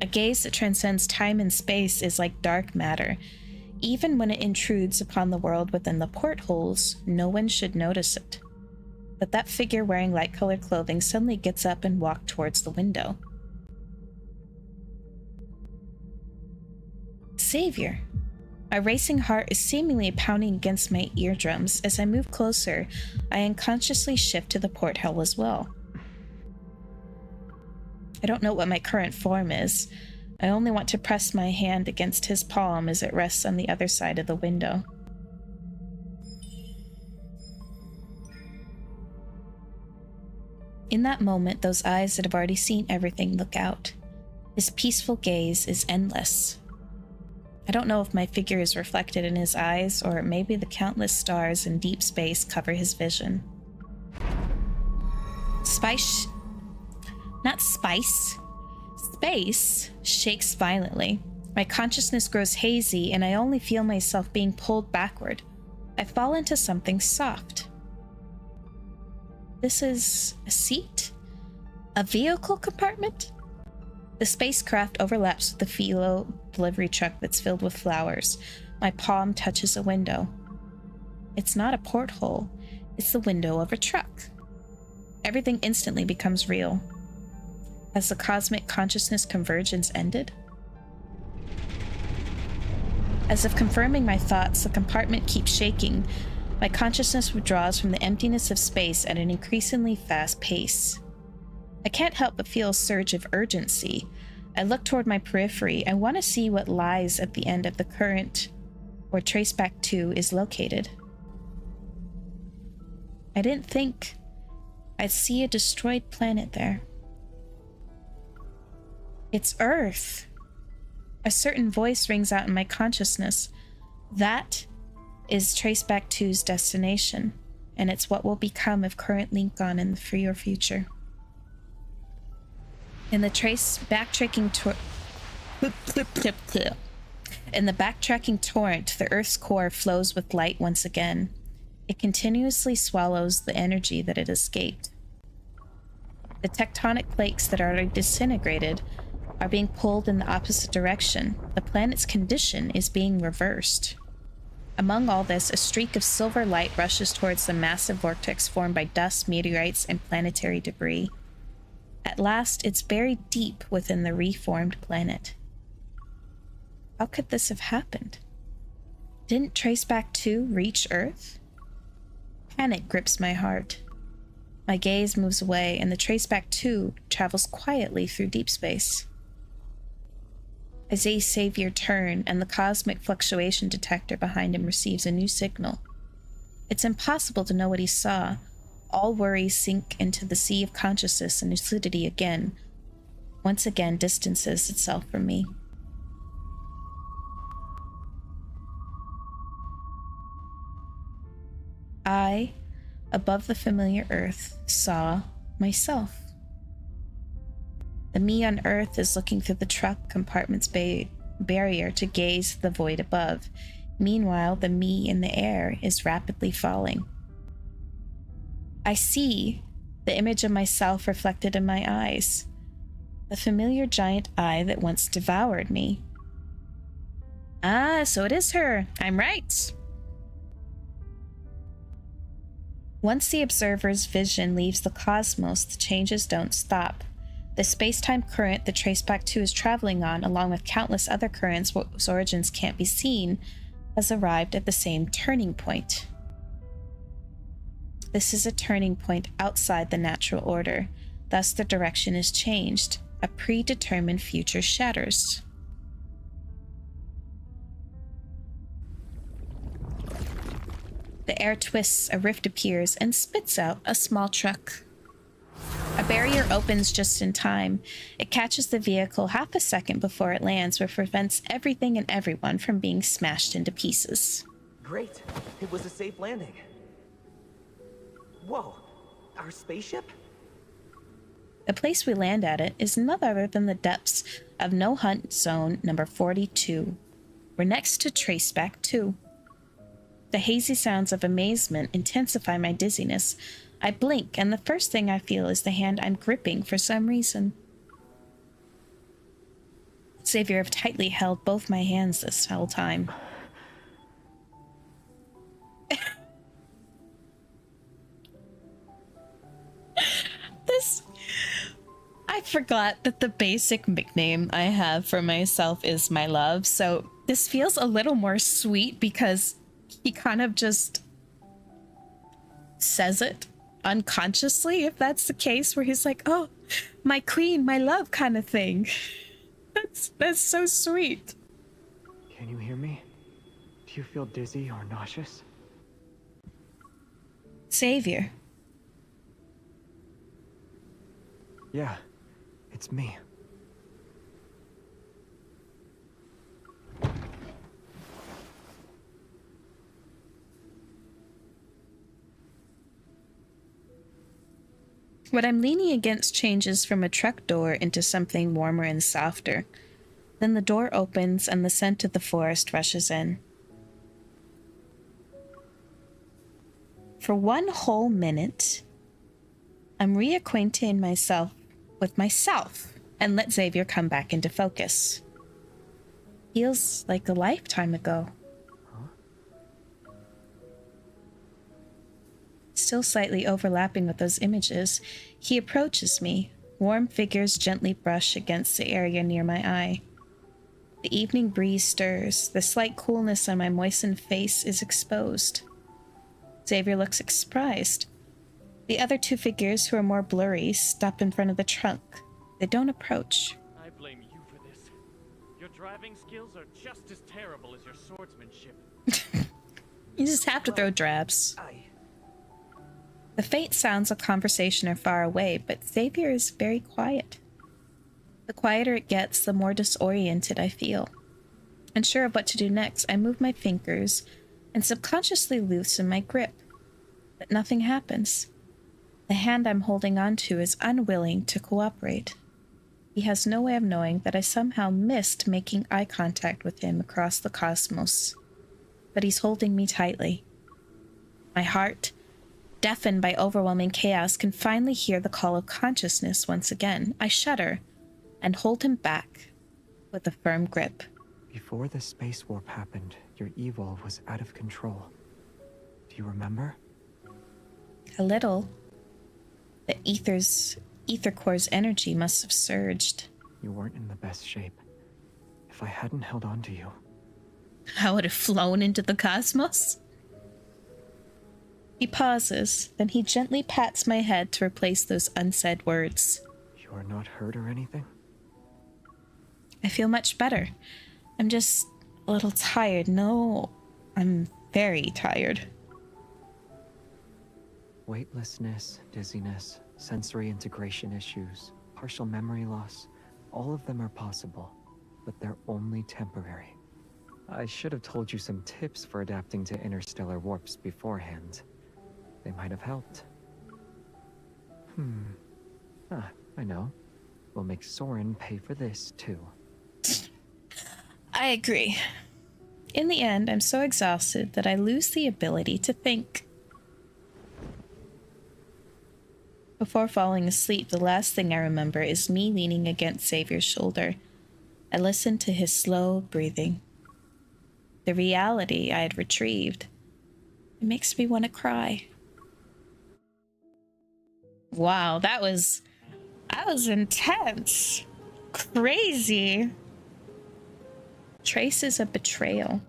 A gaze that transcends time and space is like dark matter. Even when it intrudes upon the world within the portholes, no one should notice it. But that figure wearing light-colored clothing suddenly gets up and walks towards the window. Xavier. My racing heart is seemingly pounding against my eardrums. As I move closer, I unconsciously shift to the porthole as well. I don't know what my current form is. I only want to press my hand against his palm as it rests on the other side of the window. In that moment, those eyes that have already seen everything look out. His peaceful gaze is endless. I don't know if my figure is reflected in his eyes, or maybe the countless stars in deep space cover his vision. Space shakes violently. My consciousness grows hazy, and I only feel myself being pulled backward. I fall into something soft. This is a seat? A vehicle compartment? The spacecraft overlaps with the Philo delivery truck that's filled with flowers. My palm touches a window. It's not a porthole. It's the window of a truck. Everything instantly becomes real. Has the cosmic consciousness convergence ended? As if confirming my thoughts, the compartment keeps shaking. My consciousness withdraws from the emptiness of space at an increasingly fast pace. I can't help but feel a surge of urgency. I look toward my periphery. I want to see what lies at the end of the current where Traceback 2 is located. I didn't think I'd see a destroyed planet there. It's Earth. A certain voice rings out in my consciousness. That is Traceback 2's destination, and it's what will become of current Lincoln in the freer future. In the backtracking torrent, the Earth's core flows with light once again. It continuously swallows the energy that it escaped. The tectonic plates that are disintegrated are being pulled in the opposite direction. The planet's condition is being reversed. Among all this, a streak of silver light rushes towards the massive vortex formed by dust, meteorites, and planetary debris. At last, it's buried deep within the reformed planet. How could this have happened? Didn't Traceback 2 reach Earth? Panic grips my heart. My gaze moves away, and the Traceback 2 travels quietly through deep space. Isaiah's Savior turns, and the cosmic fluctuation detector behind him receives a new signal. It's impossible to know what he saw. All worries sink into the sea of consciousness, and lucidity once again distances itself from me. I, above the familiar Earth, saw myself. The me on Earth is looking through the truck compartment's barrier to gaze at the void above. Meanwhile, the me in the air is rapidly falling. I see The image of myself reflected in my eyes. The familiar giant eye that once devoured me. Ah, so it is her. I'm right. Once the observer's vision leaves the cosmos, the changes don't stop. The space-time current that Traceback 2 is traveling on, along with countless other currents whose origins can't be seen, has arrived at the same turning point. This is a turning point outside the natural order. Thus, the direction is changed. A predetermined future shatters. The air twists, a rift appears, and spits out a small truck. A barrier opens just in time. It catches the vehicle half a second before it lands, which prevents everything and everyone from being smashed into pieces. Great. It was a safe landing. Whoa. Our spaceship? The place we land at it is none other than the depths of No Hunt Zone number 42. We're next to Traceback 2. The hazy sounds of amazement intensify my dizziness. I blink, and the first thing I feel is the hand I'm gripping for some reason. Xavier have tightly held both my hands this whole time. I forgot that the basic nickname I have for myself is my love, so this feels a little more sweet because he kind of just says it unconsciously, if that's the case, where he's like, oh, my queen, my love kind of thing. That's so sweet. Can you hear me? Do you feel dizzy or nauseous? Xavier. Yeah, it's me. What I'm leaning against changes from a truck door into something warmer and softer. Then the door opens and the scent of the forest rushes in. For one whole minute, I'm reacquainting myself with myself and let Xavier come back into focus. Feels like a lifetime ago. Still slightly overlapping with those images, he approaches me. Warm figures gently brush against the area near my eye. The evening breeze stirs. The slight coolness on my moistened face is exposed. Xavier looks surprised. The other two figures, who are more blurry, stop in front of the trunk. They don't approach. I blame you for this. Your driving skills are just as terrible as your swordsmanship. You just have to throw drabs. The faint sounds of conversation are far away, but Xavier is very quiet. The quieter it gets, the more disoriented I feel. Unsure of what to do next, I move my fingers and subconsciously loosen my grip. But nothing happens. The hand I'm holding onto is unwilling to cooperate. He has no way of knowing that I somehow missed making eye contact with him across the cosmos. But he's holding me tightly. My heart, deafened by overwhelming chaos, can finally hear the call of consciousness once again. I shudder and hold him back with a firm grip. Before the space warp happened, your evil was out of control. Do you remember? A little. The ether core's energy must have surged. You weren't in the best shape. If I hadn't held on to you... I would have flown into the cosmos. He pauses, then he gently pats my head to replace those unsaid words. You are not hurt or anything? I feel much better. I'm just a little tired. No, I'm very tired. Weightlessness, dizziness, sensory integration issues, partial memory loss, all of them are possible, but they're only temporary. I should have told you some tips for adapting to interstellar warps beforehand. They might have helped. I know. We'll make Soren pay for this, too. I agree. In the end, I'm so exhausted that I lose the ability to think. Before falling asleep, the last thing I remember is me leaning against Xavier's shoulder. I listened to his slow breathing. The reality I had retrieved. It makes me want to cry. Wow, that was intense. Crazy. Traces of betrayal.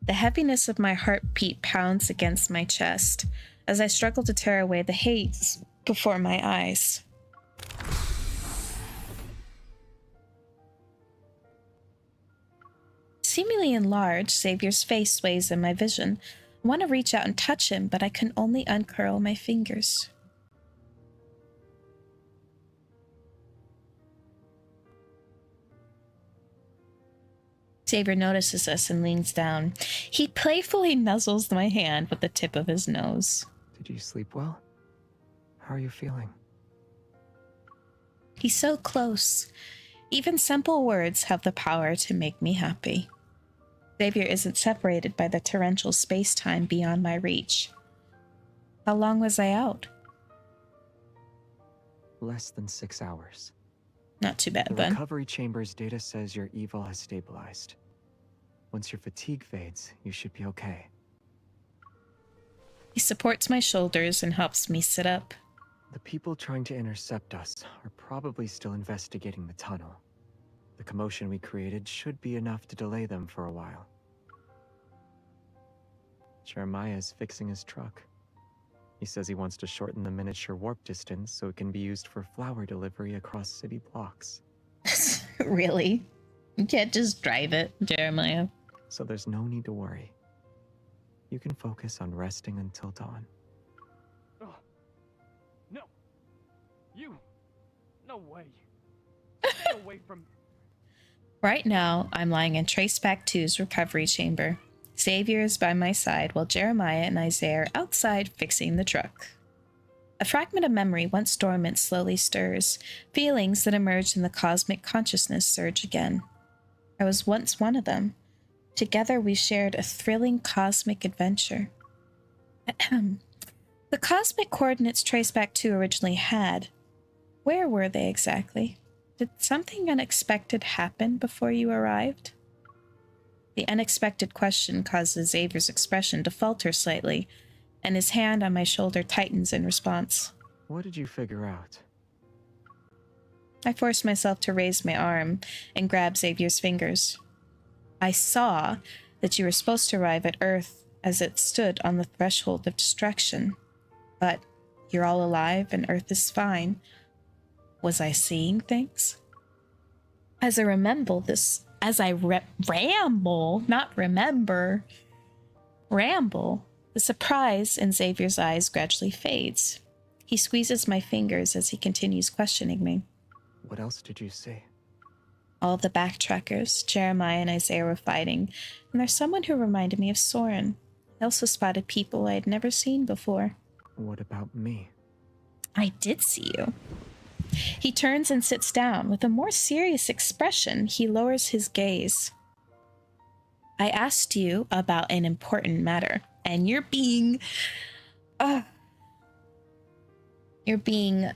The heaviness of my heartbeat pounds against my chest as I struggle to tear away the haze before my eyes. Seemingly enlarged, Xavier's face sways in my vision. I want to reach out and touch him, but I can only uncurl my fingers. Xavier notices us and leans down. He playfully nuzzles my hand with the tip of his nose. Did you sleep well? How are you feeling? He's so close. Even simple words have the power to make me happy. Xavier isn't separated by the torrential space-time beyond my reach. How long was I out? Less than 6 hours. Not too bad, The bud. recovery chamber's data says your evil has stabilized. Once your fatigue fades, you should be okay. He supports my shoulders and helps me sit up. The people trying to intercept us are probably still investigating the tunnel. The commotion we created should be enough to delay them for a while. Jeremiah is fixing his truck. He says he wants to shorten the miniature warp distance so it can be used for flower delivery across city blocks. Really? You can't just drive it, Jeremiah. So there's no need to worry. You can focus on resting until dawn. Oh, no. You. No way. Stay away from. Right now, I'm lying in Traceback 2's recovery chamber. Xavier is by my side while Jeremiah and Isaiah are outside fixing the truck. A fragment of memory once dormant slowly stirs. Feelings that emerged in the cosmic consciousness surge again. I was once one of them. Together we shared a thrilling cosmic adventure. Ahem. The cosmic coordinates Traceback 2 originally had. Where were they exactly? Did something unexpected happen before you arrived? The unexpected question causes Xavier's expression to falter slightly, and his hand on my shoulder tightens in response. What did you figure out? I force myself to raise my arm and grab Xavier's fingers. I saw that you were supposed to arrive at Earth as it stood on the threshold of destruction, but you're all alive and Earth is fine. Was I seeing things? As I ramble, the surprise in Xavier's eyes gradually fades. He squeezes my fingers as he continues questioning me. What else did you see? All the backtrackers, Jeremiah and Isaiah were fighting, and there's someone who reminded me of Soren. I also spotted people I had never seen before. What about me? I did see you. He turns and sits down. With a more serious expression, he lowers his gaze. I asked you about an important matter, and you're being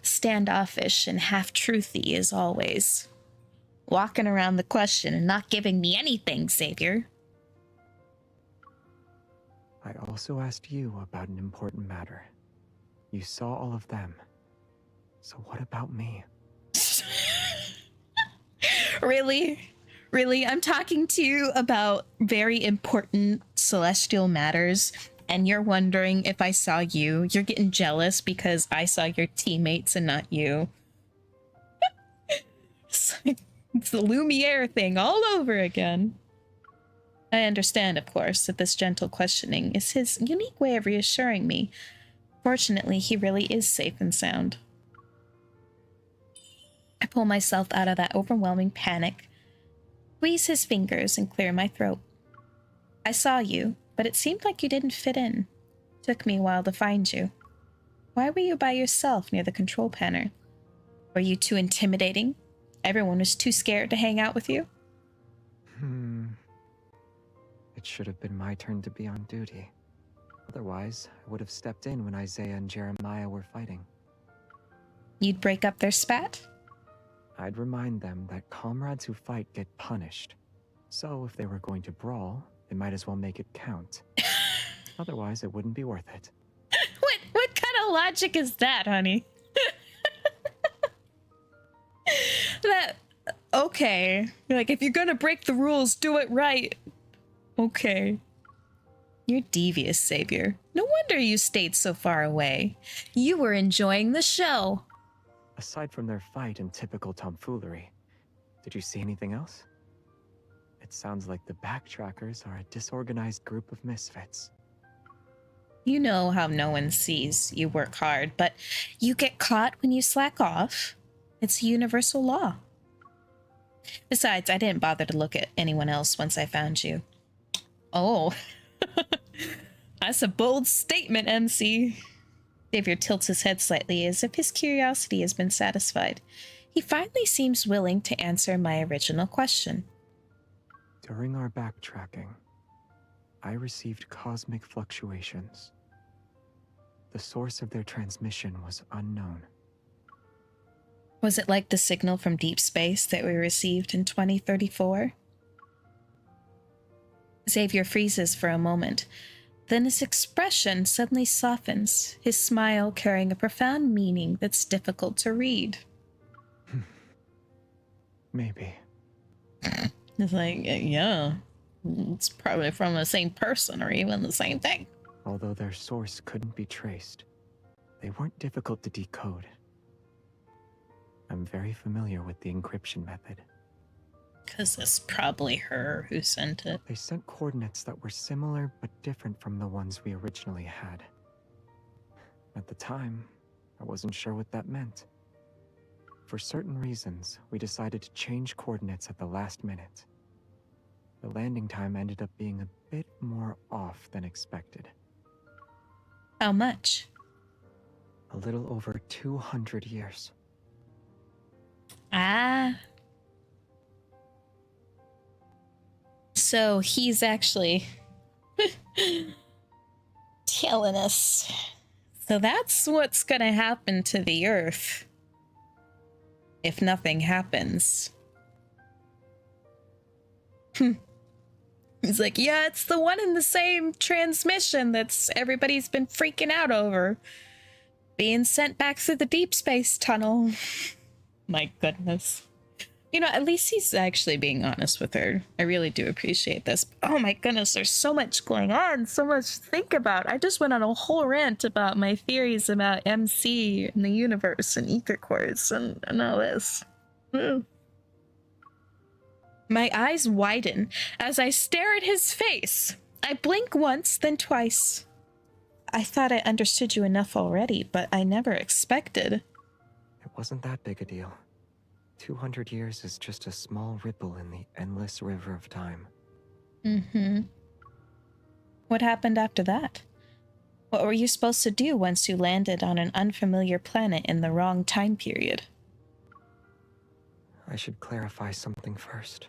standoffish and half-truthy as always. Walking around the question and not giving me anything, Xavier. I also asked you about an important matter. You saw all of them. So what about me? Really? Really? I'm talking to you about very important celestial matters, and you're wondering if I saw you. You're getting jealous because I saw your teammates and not you. It's the Lumiere thing all over again. I understand, of course, that this gentle questioning is his unique way of reassuring me. Fortunately, he really is safe and sound. I pull myself out of that overwhelming panic, squeeze his fingers, and clear my throat. I saw you, but it seemed like you didn't fit in. Took me a while to find you. Why were you by yourself near the control panel? Were you too intimidating? Everyone was too scared to hang out with you? It should have been my turn to be on duty. Otherwise, I would have stepped in when Isaiah and Jeremiah were fighting. You'd break up their spat? I'd remind them that comrades who fight get punished. So if they were going to brawl, they might as well make it count. Otherwise, it wouldn't be worth it. What kind of logic is that, honey? Okay. Like, if you're gonna break the rules, do it right. Okay. You're devious, Savior. No wonder you stayed so far away. You were enjoying the show. Aside from their fight and typical tomfoolery, did you see anything else? It sounds like the Backtrackers are a disorganized group of misfits. You know how no one sees you work hard, but you get caught when you slack off. It's a universal law. Besides, I didn't bother to look at anyone else once I found you. Oh. That's a bold statement, MC. Xavier tilts his head slightly as if his curiosity has been satisfied. He finally seems willing to answer my original question. During our backtracking, I received cosmic fluctuations. The source of their transmission was unknown. Was it like the signal from Deepspace that we received in 2034? Xavier freezes for a moment. Then his expression suddenly softens, his smile carrying a profound meaning that's difficult to read. Maybe. It's like, yeah, it's probably from the same person or even the same thing. Although their source couldn't be traced, they weren't difficult to decode. I'm very familiar with the encryption method. Because it's probably her who sent it. They sent coordinates that were similar but different from the ones we originally had. At the time, I wasn't sure what that meant. For certain reasons, we decided to change coordinates at the last minute. The landing time ended up being a bit more off than expected. How much? A little over 200 years. Ah. So he's actually telling us. So that's what's gonna happen to the Earth if nothing happens. He's like, yeah, it's the one and the same transmission that's everybody's been freaking out over. Being sent back through the deep space tunnel. My goodness. You know, at least he's actually being honest with her. I really do appreciate this. Oh my goodness, there's so much going on, so much to think about. I just went on a whole rant about my theories about MC and the universe and ether cores and all this. My eyes widen as I stare at his face. I blink once, then twice. I thought I understood you enough already, but I never expected. It wasn't that big a deal. 200 years is just a small ripple in the endless river of time. Mm-hmm. What happened after that? What were you supposed to do once you landed on an unfamiliar planet in the wrong time period? I should clarify something first.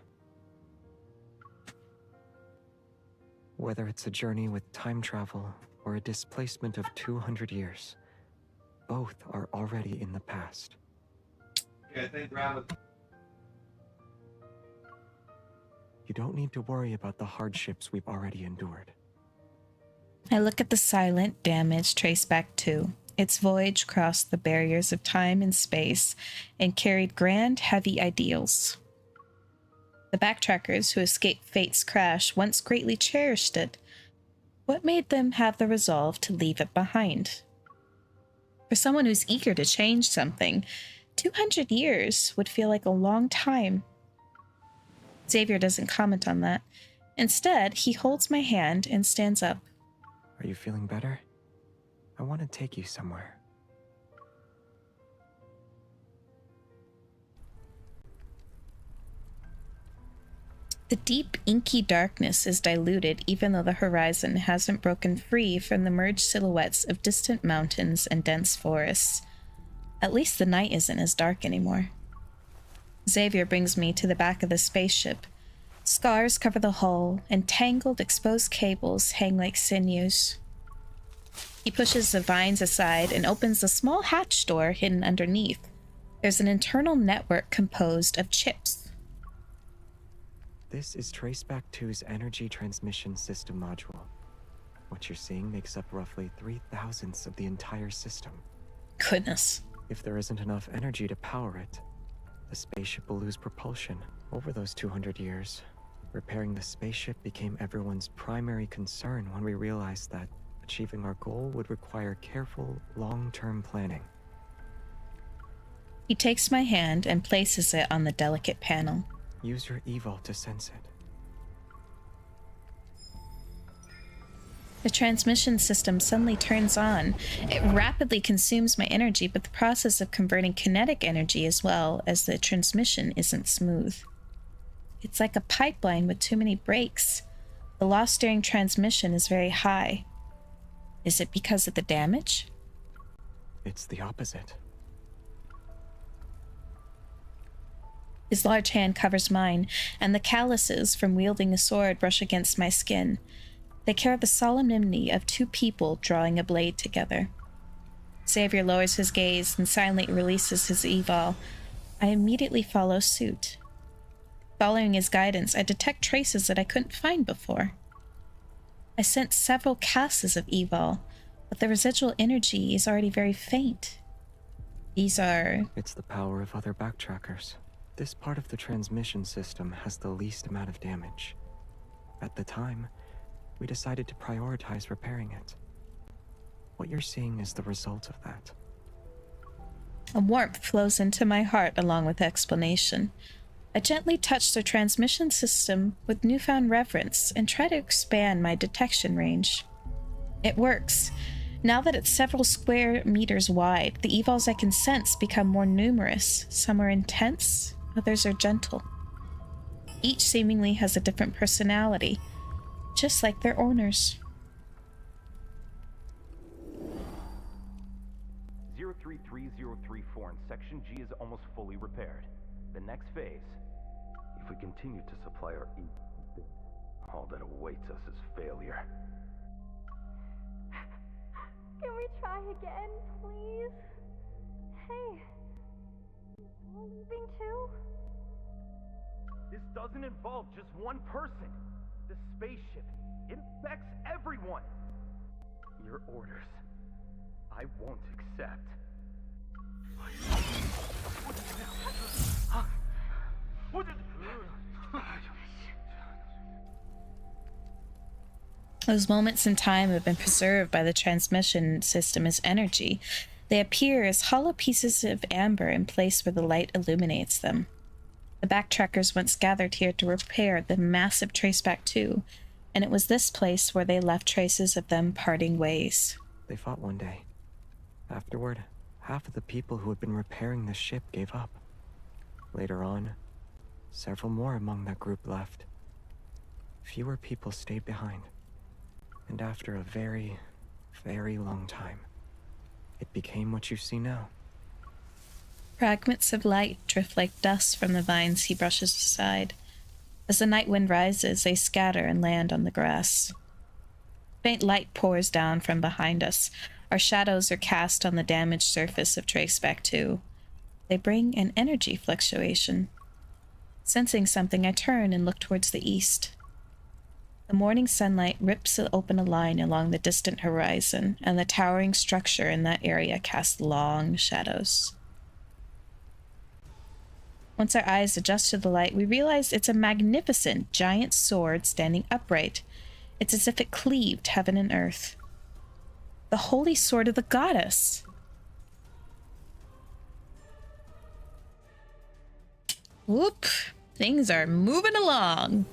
Whether it's a journey with time travel or a displacement of 200 years, both are already in the past. You don't need to worry about the hardships we've already endured. I look at the silent damage traced back to. Its voyage crossed the barriers of time and space and carried grand, heavy ideals. The backtrackers who escaped fate's crash once greatly cherished it. What made them have the resolve to leave it behind? For someone who's eager to change something, 200 years would feel like a long time. Xavier doesn't comment on that. Instead, he holds my hand and stands up. Are you feeling better? I want to take you somewhere. The deep, inky darkness is diluted even though the horizon hasn't broken free from the merged silhouettes of distant mountains and dense forests. At least the night isn't as dark anymore. Xavier brings me to the back of the spaceship. Scars cover the hull, and tangled, exposed cables hang like sinews. He pushes the vines aside and opens a small hatch door hidden underneath. There's an internal network composed of chips. This is Traceback 2's energy transmission system module. What you're seeing makes up roughly 3/1000ths of the entire system. Goodness. If there isn't enough energy to power it, the spaceship will lose propulsion. Over those 200 years, repairing the spaceship became everyone's primary concern when we realized that achieving our goal would require careful, long-term planning. He takes my hand and places it on the delicate panel. Use your eval to sense it. The transmission system suddenly turns on. It rapidly consumes my energy, but the process of converting kinetic energy as well as the transmission isn't smooth. It's like a pipeline with too many breaks. The loss during transmission is very high. Is it because of the damage? It's the opposite. His large hand covers mine, and the calluses from wielding a sword brush against my skin. They carry the solemnity of two people drawing a blade together. Xavier lowers his gaze and silently releases his eval. I immediately follow suit. Following his guidance, I detect traces that I couldn't find before. I sense several casts of eval, but the residual energy is already very faint. These are... It's the power of other backtrackers. This part of the transmission system has the least amount of damage. At the time, we decided to prioritize repairing it. What you're seeing is the result of that. A warmth flows into my heart along with explanation. I gently touch the transmission system with newfound reverence and try to expand my detection range. It works. Now that it's several square meters wide, the evals I can sense become more numerous. Some are intense, others are gentle. Each seemingly has a different personality, just like their owners. 033034 in Section G is almost fully repaired. The next phase, if we continue to supply our all that awaits us is failure. Can we try again, please? Hey, you're leaving too? This doesn't involve just one person. The spaceship, it affects everyone. Your orders, I won't accept. Those moments in time have been preserved by the transmission system as energy. They appear as hollow pieces of amber in place where the light illuminates them. The backtrackers once gathered here to repair the massive Traceback 2, and it was this place where they left traces of them parting ways. They fought one day. Afterward, half of the people who had been repairing the ship gave up. Later on, several more among that group left. Fewer people stayed behind. And after a very, very long time, it became what you see now. Fragments of light drift like dust from the vines he brushes aside. As the night wind rises, they scatter and land on the grass. Faint light pours down from behind us. Our shadows are cast on the damaged surface of Traceback 2. They bring an energy fluctuation. Sensing something, I turn and look towards the east. The morning sunlight rips open a line along the distant horizon, and the towering structure in that area casts long shadows. Once our eyes adjust to the light, we realize it's a magnificent giant sword standing upright. It's as if it cleaved heaven and earth. The holy sword of the goddess. Whoop! Things are moving along.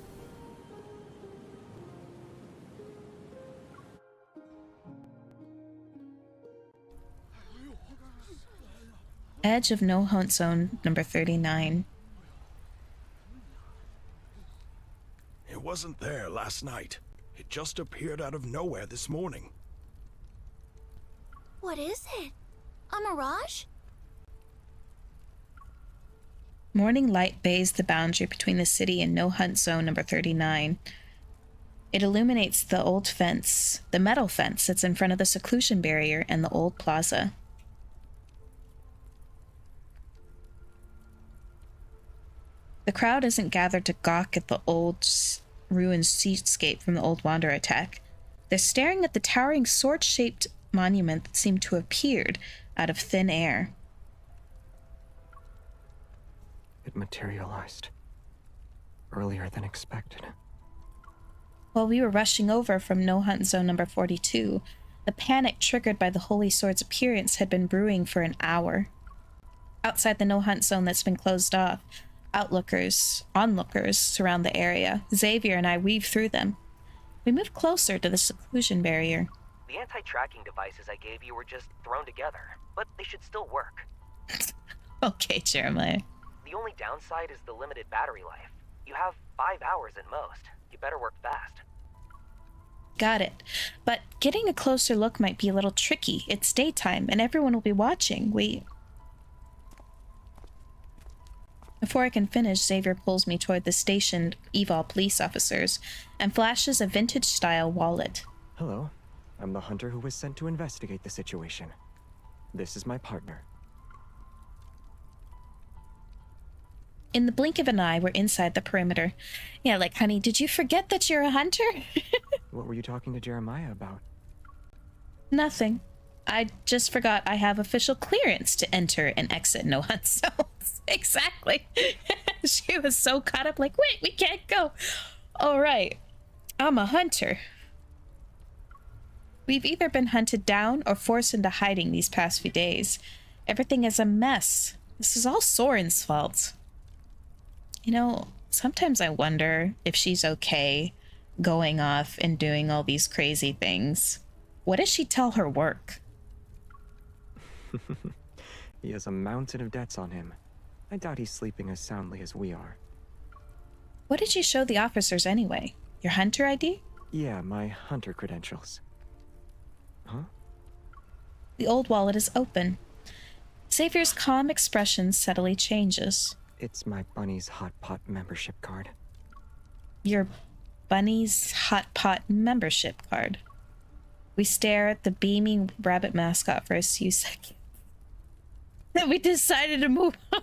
Edge of No Hunt Zone number 39. It wasn't there last night. It just appeared out of nowhere this morning. What is it? A mirage? Morning light bathes the boundary between the city and No Hunt Zone number 39. It illuminates the old fence, the metal fence that's in front of the seclusion barrier and the old plaza. The crowd isn't gathered to gawk at the old ruined seascape from the old Wanderer attack. They're staring at the towering sword-shaped monument that seemed to have appeared out of thin air. It materialized earlier than expected. While we were rushing over from No Hunt Zone number 42, the panic triggered by the Holy Sword's appearance had been brewing for an hour. Outside the No Hunt Zone that's been closed off, onlookers surround the area. Xavier and I weave through them. We move closer to the seclusion barrier. The anti-tracking devices I gave you were just thrown together, but they should still work. Okay, Jeremiah. The only downside is the limited battery life. You have 5 hours at most. You better work fast. Got it. But getting a closer look might be a little tricky. It's daytime, and everyone will be watching. Before I can finish, Xavier pulls me toward the stationed Evol police officers and flashes a vintage-style wallet. Hello. I'm the hunter who was sent to investigate the situation. This is my partner. In the blink of an eye, we're inside the perimeter. Yeah, like, honey, did you forget that you're a hunter? What were you talking to Jeremiah about? Nothing. I just forgot I have official clearance to enter and exit No Hunt Zones. Exactly. She was so caught up, like, wait, we can't go. All right. I'm a hunter. We've either been hunted down or forced into hiding these past few days. Everything is a mess. This is all Soren's fault. You know, sometimes I wonder if she's okay going off and doing all these crazy things. What does she tell her work? He has a mountain of debts on him. I doubt he's sleeping as soundly as we are. What did you show the officers anyway? Your hunter ID? Yeah, my hunter credentials. Huh? The old wallet is open. Xavier's calm expression subtly changes. It's my Bunny's Hot Pot membership card. Your Bunny's Hot Pot membership card. We stare at the beaming rabbit mascot for a few seconds. Then we decided to move on.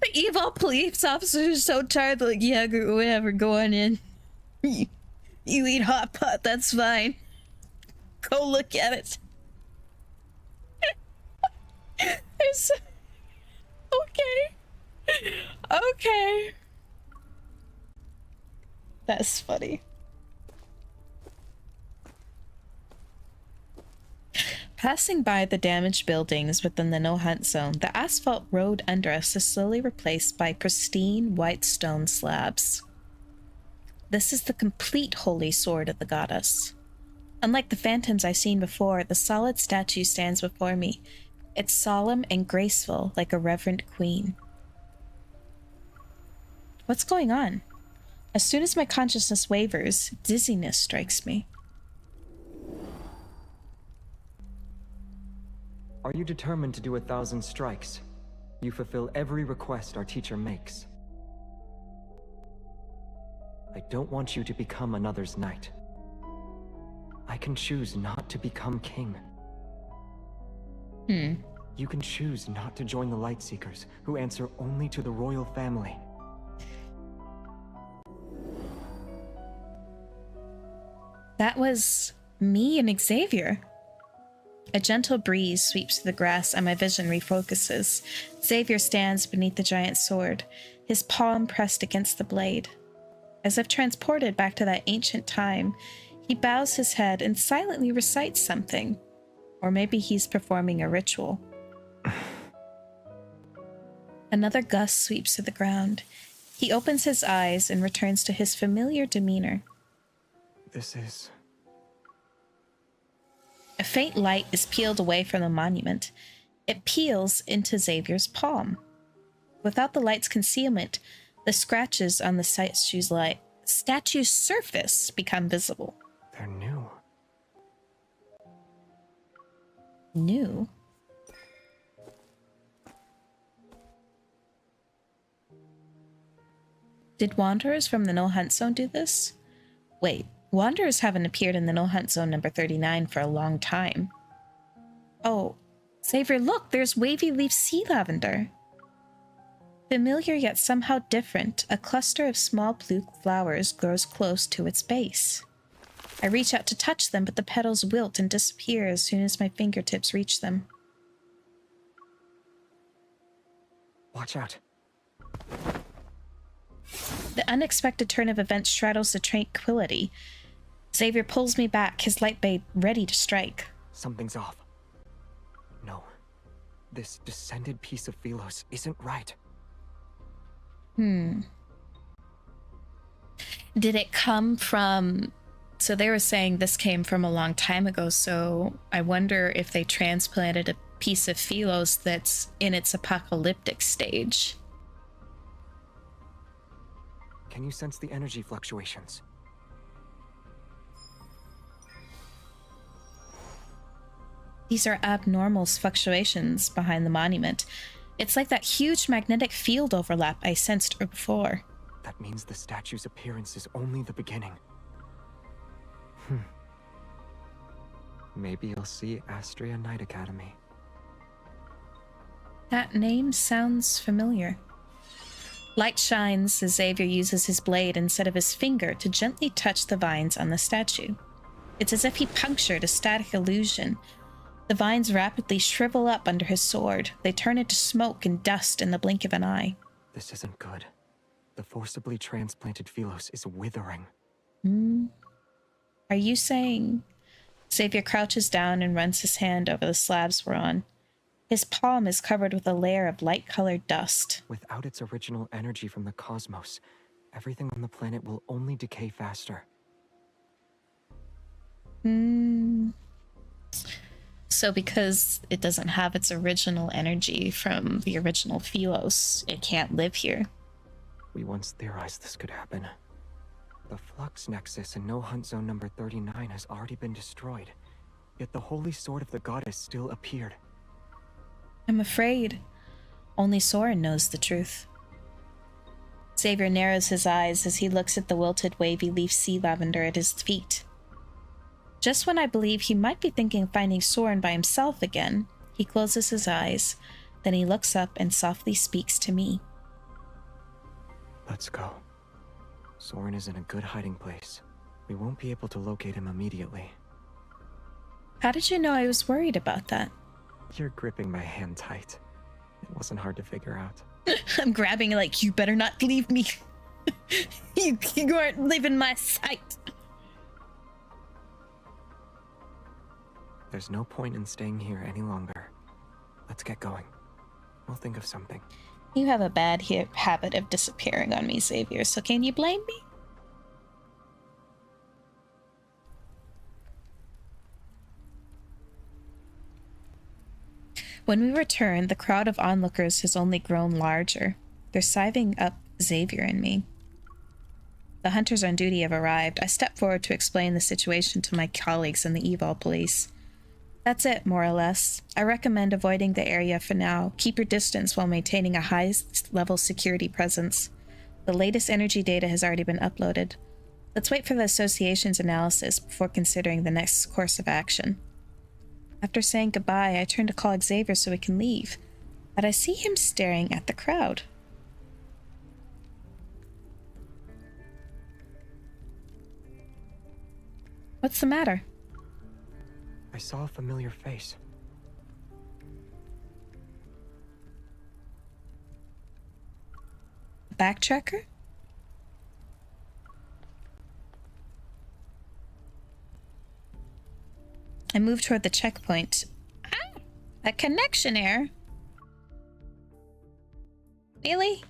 The evil police officers are so tired, they're like, yeah, whatever, go on in. You eat hot pot, that's fine. Go look at it. Okay. Okay. That's funny. Passing by the damaged buildings within the No Hunt Zone, the asphalt road under us is slowly replaced by pristine white stone slabs. This is the complete holy sword of the goddess. Unlike the phantoms I've seen before, the solid statue stands before me. It's solemn and graceful, like a reverent queen. What's going on? As soon as my consciousness wavers, dizziness strikes me. Are you determined to do 1,000 strikes? You fulfill every request our teacher makes. I don't want you to become another's knight. I can choose not to become king. You can choose not to join the Lightseekers, who answer only to the royal family. That was me and Xavier. A gentle breeze sweeps through the grass and my vision refocuses. Xavier stands beneath the giant sword, his palm pressed against the blade. As if transported back to that ancient time, he bows his head and silently recites something. Or maybe he's performing a ritual. Another gust sweeps through the ground. He opens his eyes and returns to his familiar demeanor. This is... A faint light is peeled away from the monument. It peels into Xavier's palm. Without the light's concealment, the scratches on the statue's surface become visible. They're new. New? Did wanderers from the No Hunt Zone do this? Wait, wanderers haven't appeared in the no hunt zone number 39 for a long time. Oh, Xavier, look, there's wavy leaf sea lavender. Familiar yet somehow different, a cluster of small blue flowers grows close to its base. I reach out to touch them, but the petals wilt and disappear as soon as my fingertips reach them. Watch out. The unexpected turn of events straddles the tranquility. Xavier pulls me back, his light blade ready to strike. Something's off. No. This descended piece of Philos isn't right. Did it come from... So they were saying this came from a long time ago, so I wonder if they transplanted a piece of Philos that's in its apocalyptic stage. Can you sense the energy fluctuations? These are abnormal fluctuations behind the monument. It's like that huge magnetic field overlap I sensed before. That means the statue's appearance is only the beginning. Maybe you'll see Astria Night Academy. That name sounds familiar. Light shines as Xavier uses his blade instead of his finger to gently touch the vines on the statue. It's as if he punctured a static illusion. The vines rapidly shrivel up under his sword. They turn into smoke and dust in the blink of an eye. This isn't good. The forcibly transplanted Philos is withering. Are you saying... Xavier crouches down and runs his hand over the slabs we're on. His palm is covered with a layer of light-colored dust. Without its original energy from the cosmos, everything on the planet will only decay faster. So because it doesn't have its original energy from the original Philos, it can't live here. We once theorized this could happen. The Flux Nexus in No Hunt Zone number 39 has already been destroyed, yet the Holy Sword of the Goddess still appeared. I'm afraid only Soren knows the truth. Xavier narrows his eyes as he looks at the wilted wavy leaf sea lavender at his feet. Just when I believe he might be thinking of finding Soren by himself again, he closes his eyes, then he looks up and softly speaks to me. Let's go. Soren is in a good hiding place. We won't be able to locate him immediately. How did you know I was worried about that? You're gripping my hand tight. It wasn't hard to figure out. I'm grabbing like, you better not leave me. you aren't leaving my sight. There's no point in staying here any longer. Let's get going. We'll think of something. You have a bad habit of disappearing on me, Xavier, so can you blame me? When we return, the crowd of onlookers has only grown larger. They're sizing up Xavier and me. The hunters on duty have arrived. I step forward to explain the situation to my colleagues in the Evil Police. That's it, more or less. I recommend avoiding the area for now. Keep your distance while maintaining a high-level security presence. The latest energy data has already been uploaded. Let's wait for the association's analysis before considering the next course of action. After saying goodbye, I turn to call Xavier so we can leave, but I see him staring at the crowd. What's the matter? I saw a familiar face. Backtracker? I move toward the checkpoint. Ah! A connection error? Really?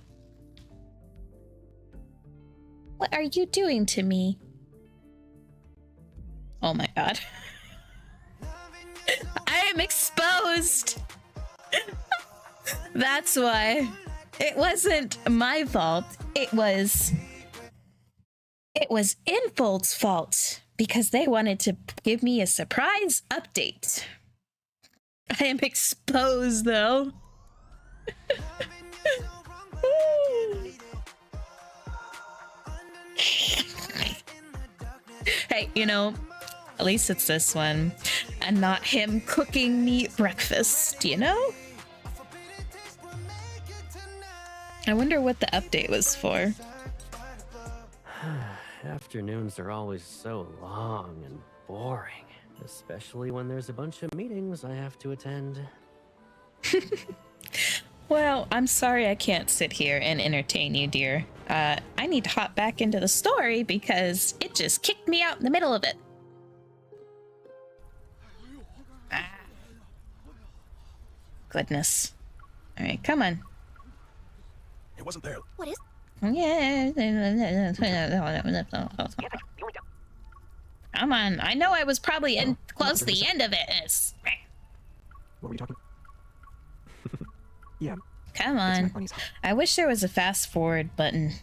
What are you doing to me? Oh my god. I am exposed! That's why. It wasn't my fault. It was Infold's fault because they wanted to give me a surprise update. I am exposed though. Alright, you know, at least it's this one. And not him cooking me breakfast, you know? I wonder what the update was for. Afternoons are always so long and boring, especially when there's a bunch of meetings I have to attend. Well, I'm sorry I can't sit here and entertain you, dear. I need to hop back into the story because it just kicked me out in the middle of it. Goodness. All right, come on. It wasn't there. What is? Yeah. Come on. I know I was probably close to the end of it. What were you talking? Yeah. Come on. I wish there was a fast forward button.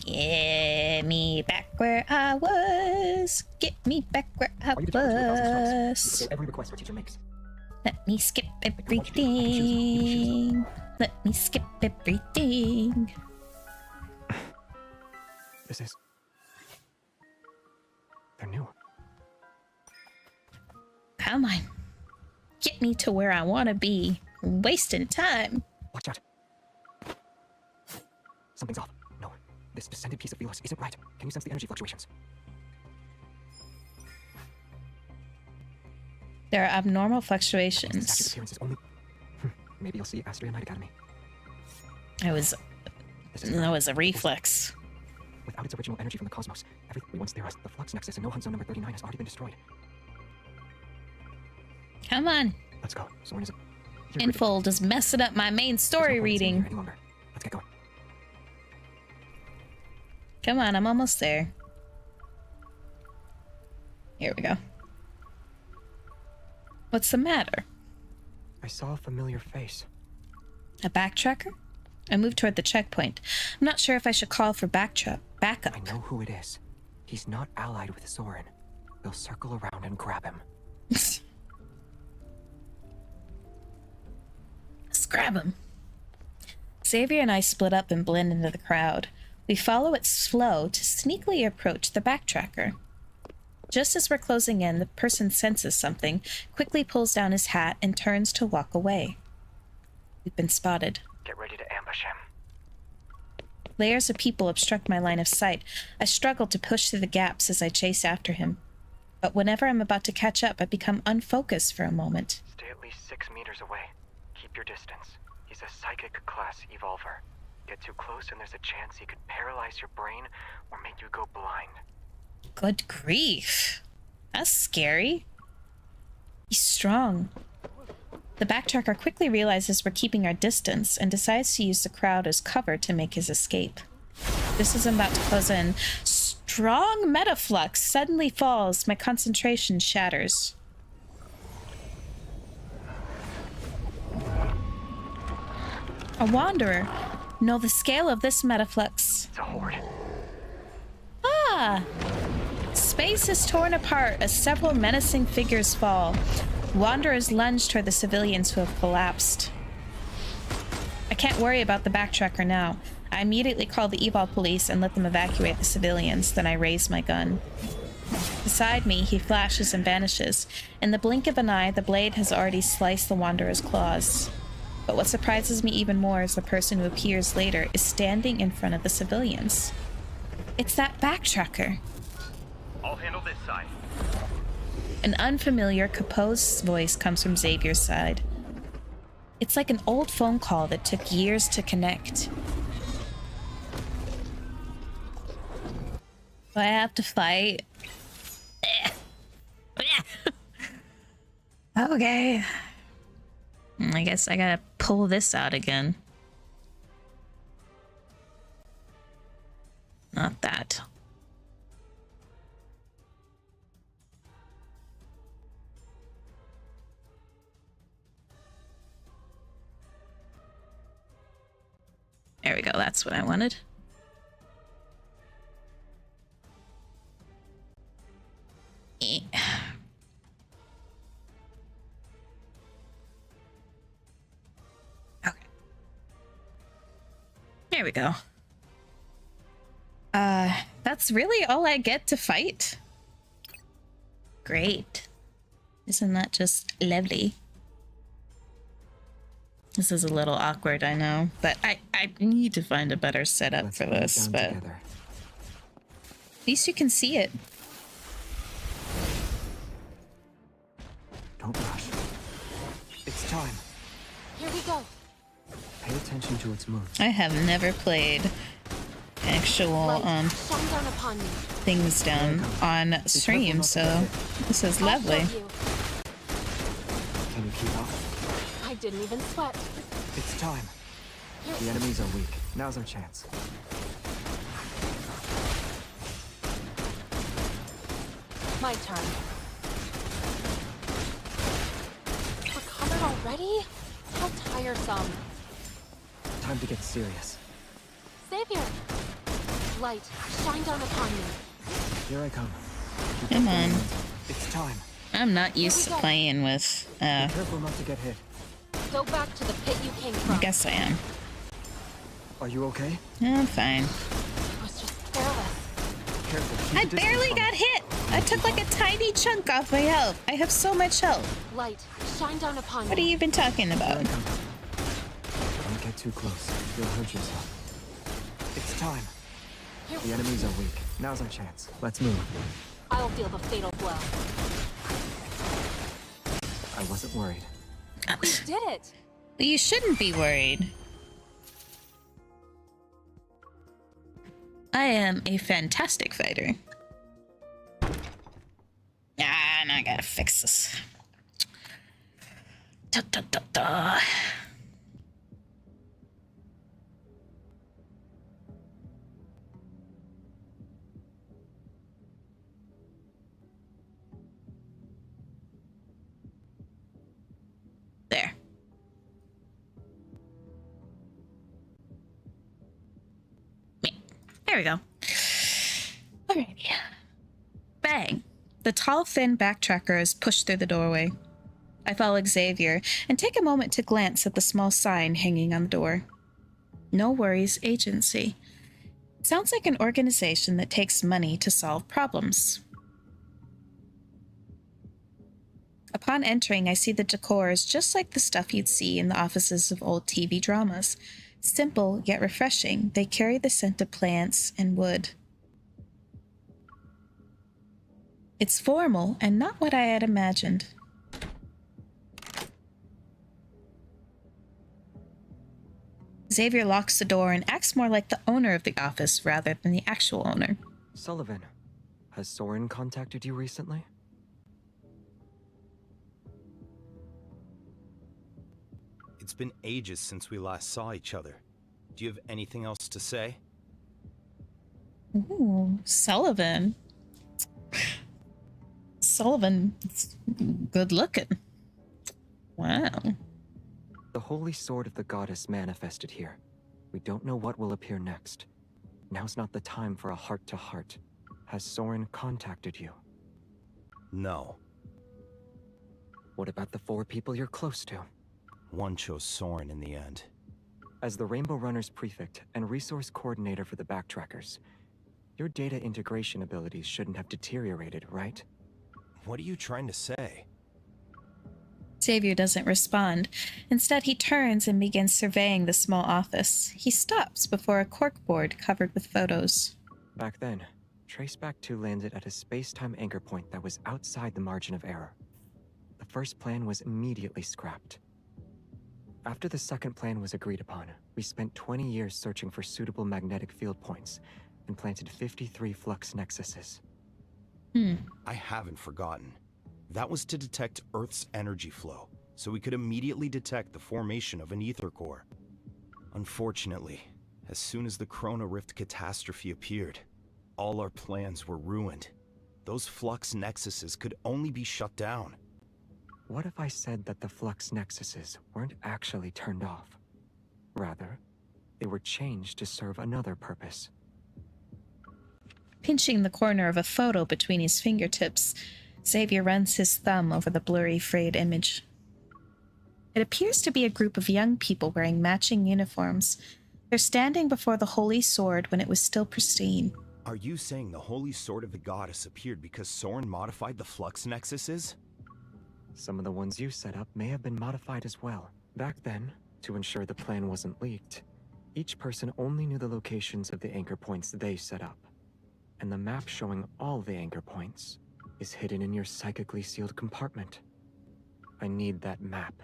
Get me back where I was. Get me back where I was. Every request our teacher makes. Let me skip everything. Let me skip everything. This is... They're new. Come on. Get me to where I want to be. I'm wasting time. Watch out. Something's off. No. This descended piece of Velos isn't right. Can you sense the energy fluctuations? There are abnormal This fluctuations. appearance is only... Maybe you'll see Astria Night Academy. That was a reflex. Without its original energy from the cosmos, everything we once theorized, the flux nexus in no hunt zone number 39 has already been destroyed. Come on. Let's go. Soren is... Infold is messing up my main story reading. Let's get going. Come on, I'm almost there. Here we go. What's the matter? I saw a familiar face. A backtracker? I moved toward the checkpoint. I'm not sure if I should call for backup. I know who it is. He's not allied with Soren. We'll circle around and grab him. Let's grab him. Xavier and I split up and blend into the crowd. We follow its flow to sneakily approach the backtracker. Just as we're closing in, the person senses something, quickly pulls down his hat, and turns to walk away. We've been spotted. Get ready to ambush him. Layers of people obstruct my line of sight. I struggle to push through the gaps as I chase after him. But whenever I'm about to catch up, I become unfocused for a moment. Stay at least 6 meters away. Keep your distance. He's a psychic class evolver. Get too close and there's a chance he could paralyze your brain or make you go blind. Good grief. That's scary. He's strong. The backtracker quickly realizes we're keeping our distance and decides to use the crowd as cover to make his escape. Just as I'm about to close in, strong metaflux suddenly falls. My concentration shatters. A wanderer. Know the scale of this metaflux. It's a horde. Ah! Space is torn apart as several menacing figures fall. Wanderers lunge toward the civilians who have collapsed. I can't worry about the backtracker now. I immediately call the Evol police and let them evacuate the civilians, then I raise my gun. Beside me, he flashes and vanishes. In the blink of an eye, the blade has already sliced the Wanderer's claws. But what surprises me even more is the person who appears later is standing in front of the civilians. It's that backtracker. I'll handle this side. An unfamiliar, composed voice comes from Xavier's side. It's like an old phone call that took years to connect. Do I have to fight? Okay. I guess I gotta pull this out again. Not that. There we go, that's what I wanted. Okay. There we go. That's That's really all I get to fight? Great. Isn't that just lovely? This is a little awkward, I know, but I need to find a better setup for this, but together. at least you can see it. Don't rush. It's time. Here we go. Pay attention to its moves. I have never played actual Light, shine down upon me. things down on stream, so this is lovely. I'll show you. Can you keep up? I didn't even sweat. It's time. The enemies are weak. Now's our chance. My turn. Recovered already? How tiresome. Time to get serious. Savior! Light, shine down upon me. Here I come. Come on. It's time. I'm not used to playing with, Be careful not to get hit. Go back to the pit you came I from. guess I am. Are you okay? I'm fine. I was just careless. Careful. Keep I a distance barely from got it. hit! I took like a tiny chunk off my health. I have so much health. Light, shine down upon What are me. you even talking Here I about? come. Don't get too close. You'll hurt yourself. It's time. Here The enemies are weak. Now's our chance. Let's move. I'll deal the fatal blow. I wasn't worried. We did it! You shouldn't be worried. I am a fantastic fighter. Ah, now I gotta fix this. Da, da, da, da. There. There we go. Alrighty. Bang. The tall, thin backtracker is pushed through the doorway. I follow Xavier and take a moment to glance at the small sign hanging on the door. No Worries Agency. Sounds like an organization that takes money to solve problems. Upon entering, I see the decor is just like the stuff you'd see in the offices of old TV dramas. Simple yet refreshing, they carry the scent of plants and wood. It's formal and not what I had imagined. Xavier locks the door and acts more like the owner of the office rather than the actual owner. Sullivan, has Soren contacted you recently? It's been ages since we last saw each other. Do you have anything else to say? Ooh, Sullivan. Sullivan's good looking. Wow. The holy sword of the goddess manifested here. We don't know what will appear next. Now's not the time for a heart-to-heart. Has Soren contacted you? No. What about the 4 people you're close to? One chose Soren in the end. As the Rainbow Runners prefect and resource coordinator for the Backtrackers, your data integration abilities shouldn't have deteriorated, right? What are you trying to say? Xavier doesn't respond. Instead, he turns and begins surveying the small office. He stops before a corkboard covered with photos. Back then, Traceback 2 landed at a space-time anchor point that was outside the margin of error. The first plan was immediately scrapped. After the second plan was agreed upon, we spent 20 years searching for suitable magnetic field points and planted 53 flux nexuses. I haven't forgotten. That was to detect Earth's energy flow, so we could immediately detect the formation of an ether core. Unfortunately, as soon as the Chrono Rift catastrophe appeared, all our plans were ruined. Those flux nexuses could only be shut down. What if I said that the flux nexuses weren't actually turned off? Rather, they were changed to serve another purpose. Pinching the corner of a photo between his fingertips, Xavier runs his thumb over the blurry, frayed image. It appears to be a group of young people wearing matching uniforms. They're standing before the Holy Sword when it was still pristine. Are you saying the holy sword of the goddess appeared because Soren modified the flux nexuses? Some of the ones you set up may have been modified as well. Back then, to ensure the plan wasn't leaked, each person only knew the locations of the anchor points they set up. And the map showing all the anchor points is hidden in your psychically sealed compartment. I need that map.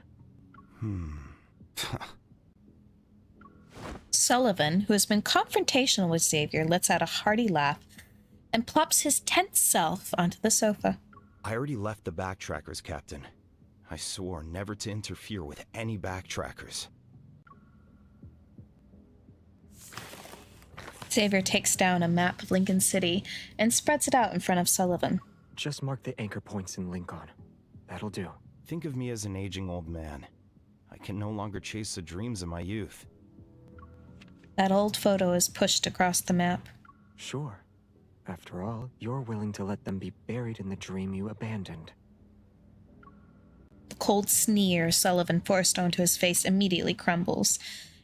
Sullivan, who has been confrontational with Xavier, lets out a hearty laugh and plops his tense self onto the sofa. I already left the backtrackers, Captain. I swore never to interfere with any backtrackers. Xavier takes down a map of Lincoln City and spreads it out in front of Sullivan. Just mark the anchor points in Lincoln. That'll do. Think of me as an aging old man. I can no longer chase the dreams of my youth. That old photo is pushed across the map. Sure. After all, you're willing to let them be buried in the dream you abandoned. The cold sneer Sullivan forced onto his face immediately crumbles,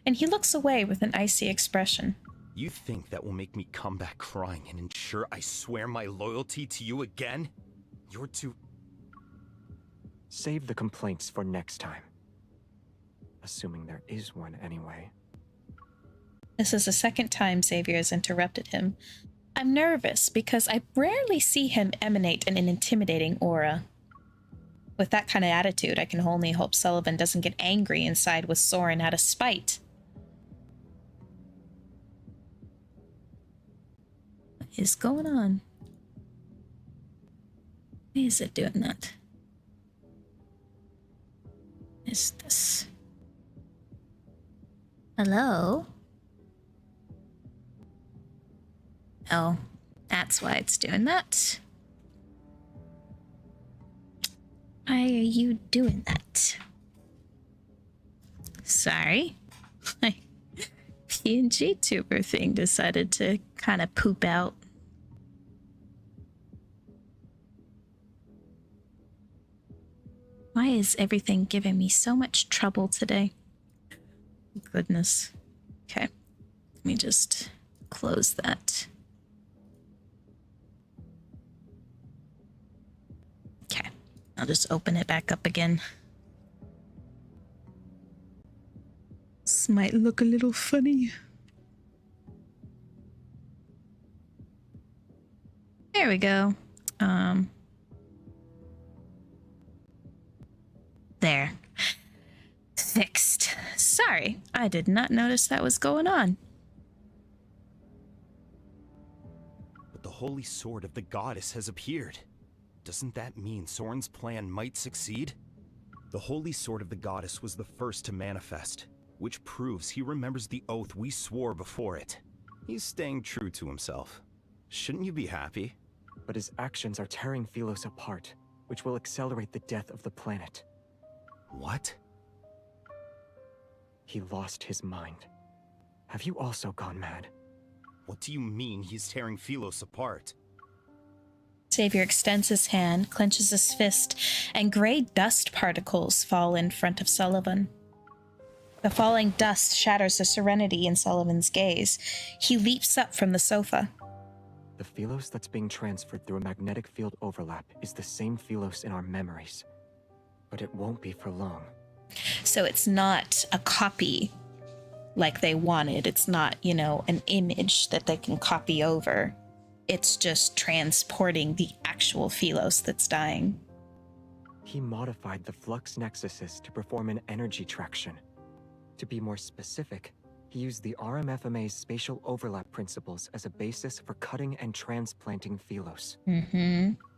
and he looks away with an icy expression. You think that will make me come back crying and ensure I swear my loyalty to you again? You're too... Save the complaints for next time. Assuming there is one anyway. This is the second time Xavier has interrupted him. I'm nervous because I rarely see him emanate an intimidating aura. With that kind of attitude, I can only hope Sullivan doesn't get angry and side with Soren out of spite. What is going on? Why is it doing that? Is this... Hello? Oh, that's why it's doing that. Why are you doing that? Sorry. My PNG tuber thing decided to kind of poop out. Why is everything giving me so much trouble today? Goodness. Okay. Let me just close that. Okay. I'll just open it back up again. This might look a little funny. There we go. There. Fixed. Sorry, I did not notice that was going on. But the holy sword of the goddess has appeared. Doesn't that mean Soren's plan might succeed? The holy sword of the goddess was the first to manifest, which proves he remembers the oath we swore before it. He's staying true to himself. Shouldn't you be happy? But his actions are tearing Philos apart, which will accelerate the death of the planet. What? He lost his mind. Have you also gone mad? What do you mean he's tearing Philos apart? Xavier extends his hand, clenches his fist, and gray dust particles fall in front of Sullivan. The falling dust shatters the serenity in Sullivan's gaze. He leaps up from the sofa. The Philos that's being transferred through a magnetic field overlap is the same Philos in our memories. But it won't be for long. So it's not a copy like they wanted. It's not, an image that they can copy over. It's just transporting the actual Philos that's dying. He modified the flux nexuses to perform an energy traction. To be more specific, he used the RMFMA's spatial overlap principles as a basis for cutting and transplanting Philos.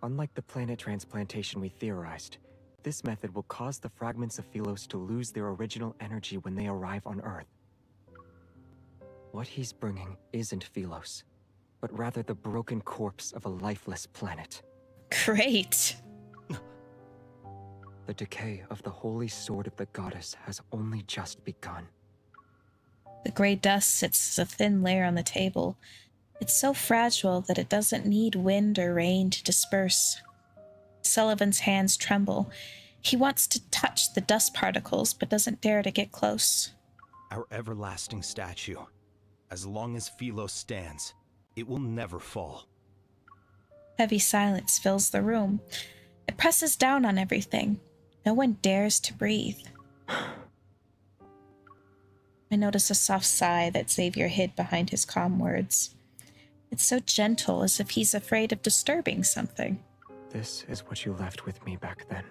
Unlike the planet transplantation we theorized, this method will cause the fragments of Philos to lose their original energy when they arrive on Earth. What he's bringing isn't Philos, but rather the broken corpse of a lifeless planet. Great. The decay of the holy sword of the goddess has only just begun. The gray dust sits as a thin layer on the table. It's so fragile that it doesn't need wind or rain to disperse. Sullivan's hands tremble. He wants to touch the dust particles, but doesn't dare to get close. Our everlasting statue. As long as Philos stands, It will never fall. Heavy silence fills the room. It presses down on everything. No one dares to breathe. I notice a soft sigh that Xavier hid behind his calm words. It's so gentle, as if he's afraid of disturbing something. This is what you left with me back then.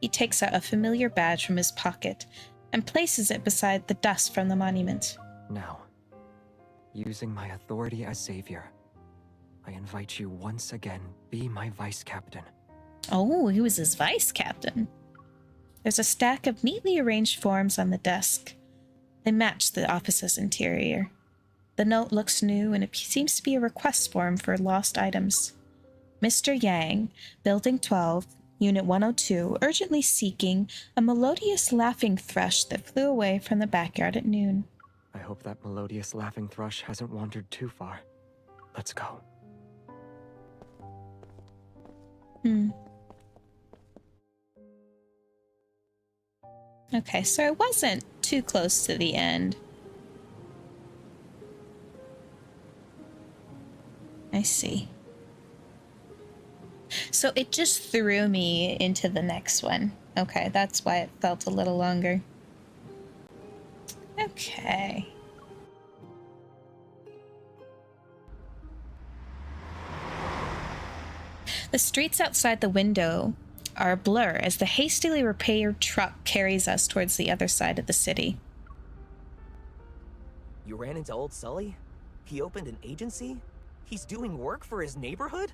He takes out a familiar badge from his pocket and places it beside the dust from the monument. Now, using my authority as Savior, I invite you once again, be my vice captain. Oh, he was his vice captain. There's a stack of neatly arranged forms on the desk. They match the office's interior. The note looks new, and it seems to be a request form for lost items. Mr. Yang, Building 12, Unit 102, urgently seeking a melodious laughing thrush that flew away from the backyard at noon. I hope that melodious laughing thrush hasn't wandered too far. Let's go. Okay, so it wasn't too close to the end. I see. So it just threw me into the next one. Okay, that's why it felt a little longer. Okay. The streets outside the window are a blur as the hastily repaired truck carries us towards the other side of the city. You ran into old Sully? He opened an agency? He's doing work for his neighborhood?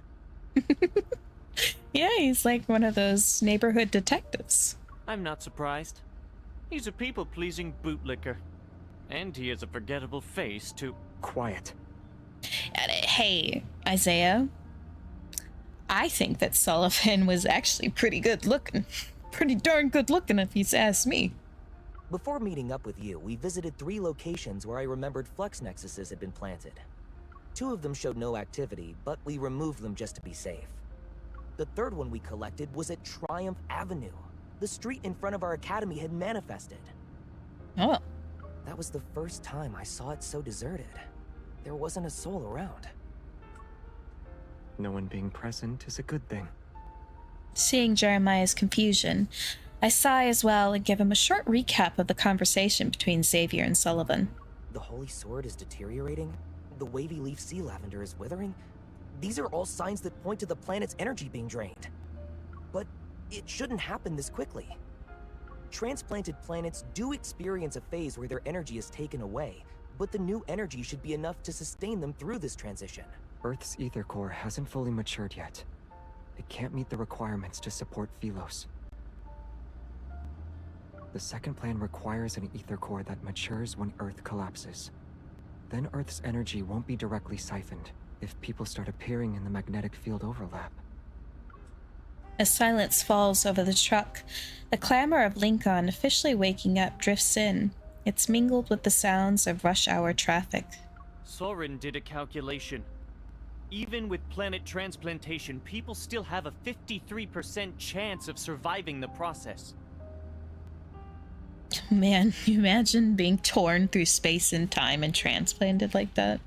Yeah, he's like one of those neighborhood detectives. I'm not surprised. He's a people-pleasing bootlicker. And he has a forgettable face, too. Quiet. Hey, Isaiah. I think that Sullivan was actually pretty good looking. Pretty darn good looking, if you ask me. Before meeting up with you, we visited 3 locations where I remembered flux nexuses had been planted. 2 of them showed no activity, but we removed them just to be safe. The 3rd one we collected was at Triumph Avenue. The street in front of our academy had manifested. Oh. That was the first time I saw it so deserted. There wasn't a soul around. No one being present is a good thing. Seeing Jeremiah's confusion, I sigh as well and give him a short recap of the conversation between Xavier and Sullivan. The Holy Sword is deteriorating. The wavy leaf sea lavender is withering. These are all signs that point to the planet's energy being drained. But it shouldn't happen this quickly. Transplanted planets do experience a phase where their energy is taken away, but the new energy should be enough to sustain them through this transition. Earth's ether core hasn't fully matured yet. It can't meet the requirements to support Philos. The second plan requires an ether core that matures when Earth collapses. Then Earth's energy won't be directly siphoned if people start appearing in the magnetic field overlap. As silence falls over the truck, the clamor of Lincoln officially waking up drifts in. It's mingled with the sounds of rush hour traffic. Soren did a calculation. Even with planet transplantation, people still have a 53% chance of surviving the process. Man, you imagine being torn through space and time and transplanted like that?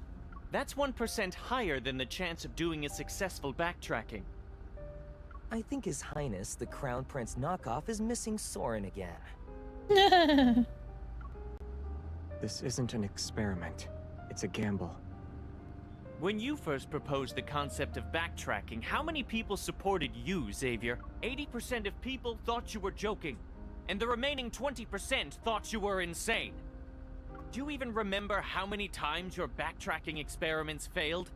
That's 1% higher than the chance of doing a successful backtracking. I think His Highness, the Crown Prince knockoff, is missing Soren again. This isn't an experiment. It's a gamble. When you first proposed the concept of backtracking, how many people supported you, Xavier? 80% of people thought you were joking, and the remaining 20% thought you were insane. Do you even remember how many times your backtracking experiments failed?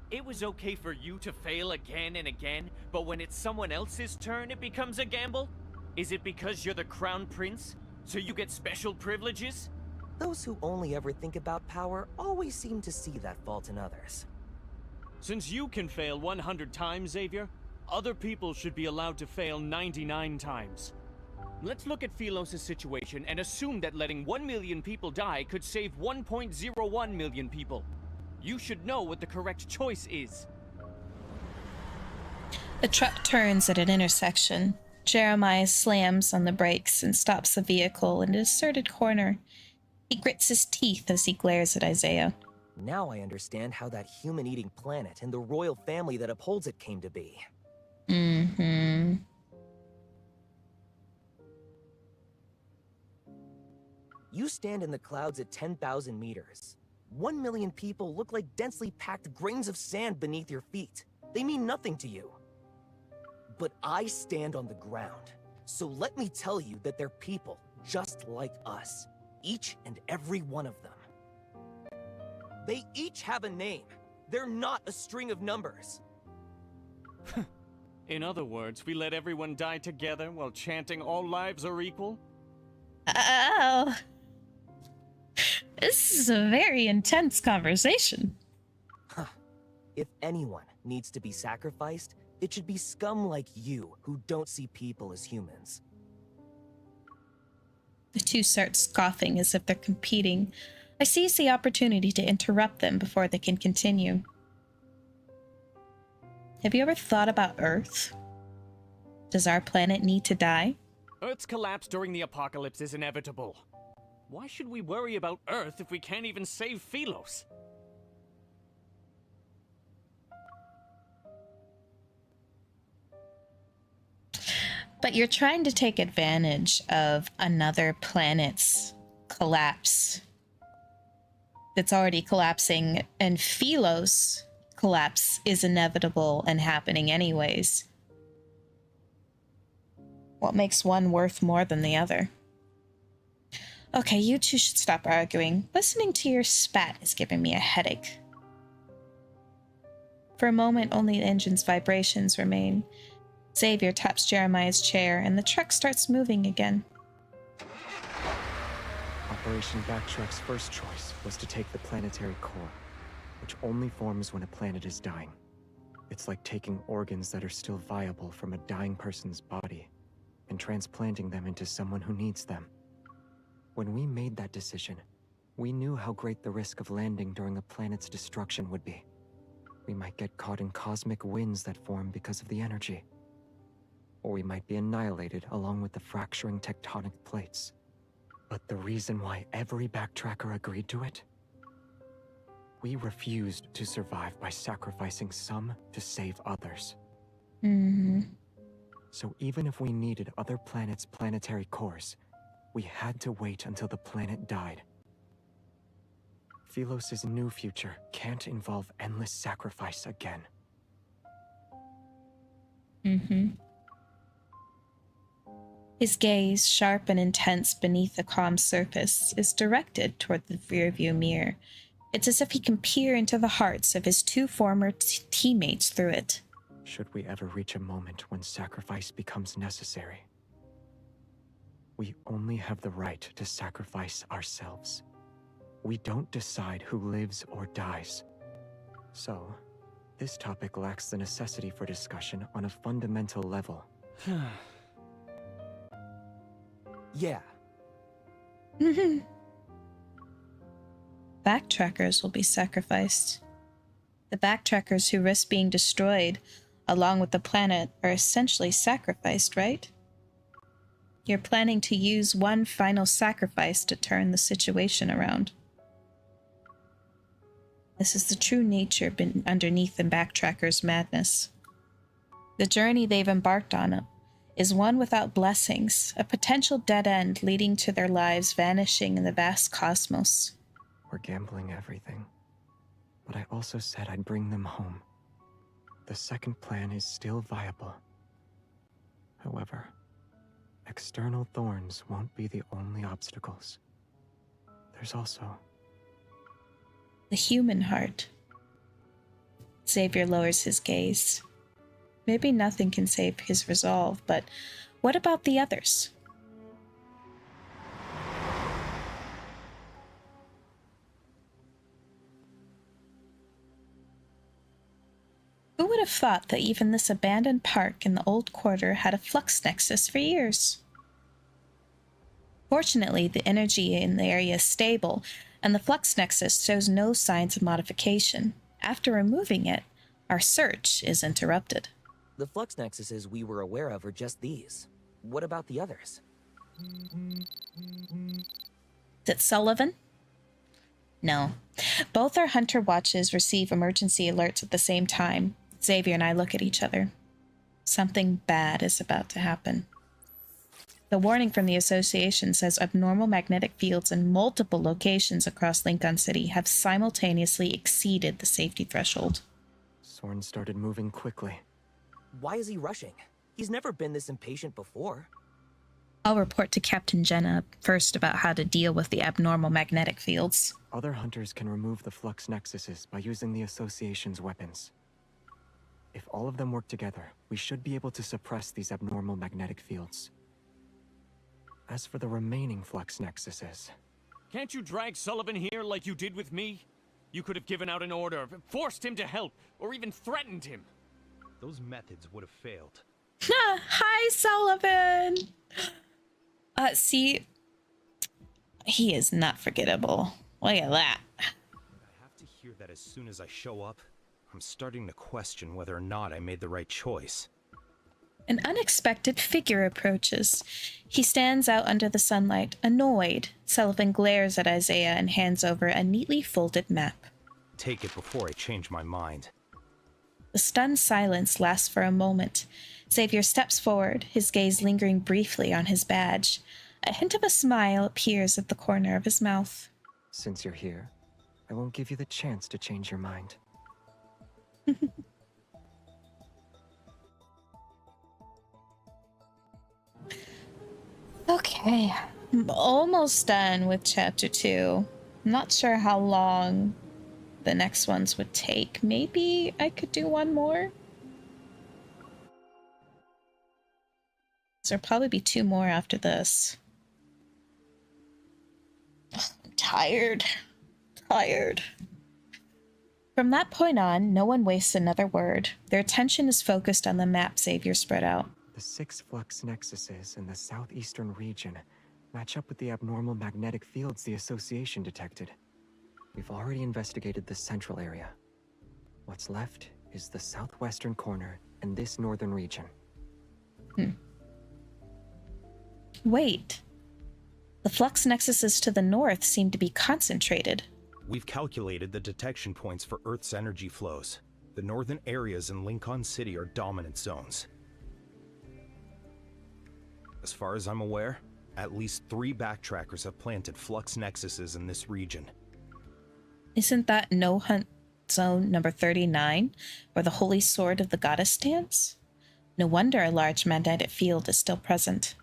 It was okay for you to fail again and again, but when it's someone else's turn, it becomes a gamble? Is it because you're the Crown Prince, so you get special privileges? Those who only ever think about power always seem to see that fault in others. Since you can fail 100 times, Xavier, other people should be allowed to fail 99 times. Let's look at Philos' situation and assume that letting 1 million people die could save 1.01 million people. You should know what the correct choice is. The truck turns at an intersection. Jeremiah slams on the brakes and stops the vehicle in a deserted corner. He grits his teeth as he glares at Isaiah. Now I understand how that human-eating planet and the royal family that upholds it came to be. Mm-hmm. You stand in the clouds at 10,000 meters. 1 million people look like densely packed grains of sand beneath your feet. They mean nothing to you. But I stand on the ground. So let me tell you that they're people just like us. Each and every one of them. They each have a name. They're not a string of numbers. In other words, we let everyone die together while chanting all lives are equal? Oh. This is a very intense conversation. Huh. If anyone needs to be sacrificed, it should be scum like you who don't see people as humans. The two start scoffing as if they're competing. I seize the opportunity to interrupt them before they can continue. Have you ever thought about Earth? Does our planet need to die? Earth's collapse during the apocalypse is inevitable. Why should we worry about Earth if we can't even save Philos? But you're trying to take advantage of another planet's collapse that's already collapsing, and Philos' collapse is inevitable and happening anyways. What makes one worth more than the other? Okay, you two should stop arguing. Listening to your spat is giving me a headache. For a moment, only the engine's vibrations remain. Xavier taps Jeremiah's chair, and the truck starts moving again. Operation Backtrack's first choice was to take the planetary core, which only forms when a planet is dying. It's like taking organs that are still viable from a dying person's body and transplanting them into someone who needs them. When we made that decision, we knew how great the risk of landing during a planet's destruction would be. We might get caught in cosmic winds that form because of the energy. Or we might be annihilated along with the fracturing tectonic plates. But the reason why every backtracker agreed to it? We refused to survive by sacrificing some to save others. Mm-hmm. So even if we needed other planets' planetary cores, we had to wait until the planet died. Philos' new future can't involve endless sacrifice again. Mm-hmm. His gaze, sharp and intense beneath the calm surface, is directed toward the rearview mirror. It's as if he can peer into the hearts of his two former teammates through it. Should we ever reach a moment when sacrifice becomes necessary, we only have the right to sacrifice ourselves. We don't decide who lives or dies. So, this topic lacks the necessity for discussion on a fundamental level. Yeah. Backtrackers will be sacrificed. The backtrackers who risk being destroyed along with the planet are essentially sacrificed, right? You're planning to use one final sacrifice to turn the situation around. This is the true nature underneath the backtrackers' madness. The journey they've embarked on is one without blessings, a potential dead end leading to their lives vanishing in the vast cosmos. We're gambling everything. But I also said I'd bring them home. The second plan is still viable. However, external thorns won't be the only obstacles. There's also the human heart. Xavier lowers his gaze. Maybe nothing can save his resolve, but what about the others? Who would have thought that even this abandoned park in the old quarter had a flux nexus for years? Fortunately, the energy in the area is stable, and the flux nexus shows no signs of modification. After removing it, our search is interrupted. The flux nexuses we were aware of are just these. What about the others? Is it Sullivan? No. Both our hunter watches receive emergency alerts at the same time. Xavier and I look at each other. Something bad is about to happen. The warning from the association says abnormal magnetic fields in multiple locations across Lincoln City have simultaneously exceeded the safety threshold. Soren started moving quickly. Why is he rushing? He's never been this impatient before. I'll report to Captain Jenna first about how to deal with the abnormal magnetic fields. Other hunters can remove the flux nexuses by using the association's weapons. If all of them work together, we should be able to suppress these abnormal magnetic fields. As for the remaining flux nexuses... Can't you drag Sullivan here like you did with me? You could have given out an order, forced him to help, or even threatened him. Those methods would have failed. Hi, Sullivan! See, he is not forgettable. Look at that. I have to hear that as soon as I show up. I'm starting to question whether or not I made the right choice. An unexpected figure approaches. He stands out under the sunlight, annoyed. Sullivan glares at Isaiah and hands over a neatly folded map. Take it before I change my mind. The stunned silence lasts for a moment. Xavier steps forward, his gaze lingering briefly on his badge. A hint of a smile appears at the corner of his mouth. Since you're here, I won't give you the chance to change your mind. Okay, I'm almost done with chapter 2. I'm not sure how long the next ones would take. Maybe I could do one more? There'll probably be 2 more after this. Ugh, I'm tired. From that point on, no one wastes another word. Their attention is focused on the map Xavier spread out. The 6 flux nexuses in the southeastern region match up with the abnormal magnetic fields the association detected. We've already investigated the central area. What's left is the southwestern corner and this northern region. Wait. The flux nexuses to the north seem to be concentrated. We've calculated the detection points for Earth's energy flows. The northern areas in Lincoln City are dominant zones. As far as I'm aware, at least 3 backtrackers have planted flux nexuses in this region. Isn't that no hunt zone number 39, where the holy sword of the goddess stands? No wonder a large magnetic field is still present.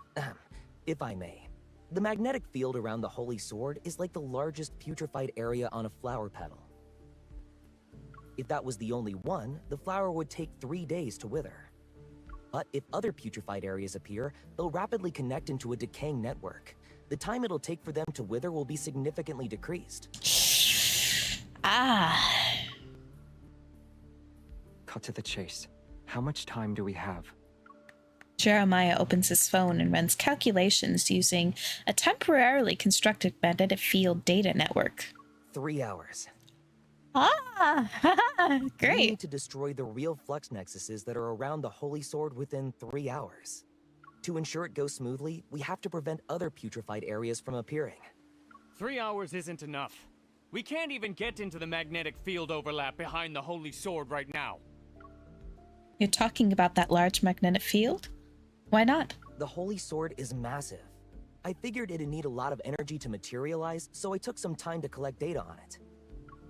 If I may, the magnetic field around the holy sword is like the largest putrefied area on a flower petal. If that was the only one, the flower would take 3 days to wither. But if other putrefied areas appear, they'll rapidly connect into a decaying network. The time it'll take for them to wither will be significantly decreased. Cut to the chase. How much time do we have? Jeremiah opens his phone and runs calculations using a temporarily constructed magnetic field data network. 3 hours. Great. We need to destroy the real flux nexuses that are around the holy sword within 3 hours. To ensure it goes smoothly, we have to prevent other putrefied areas from appearing. 3 hours isn't enough. We can't even get into the magnetic field overlap behind the holy sword right now. You're talking about that large magnetic field? Why not? The holy sword is massive. I figured it'd need a lot of energy to materialize, so I took some time to collect data on it.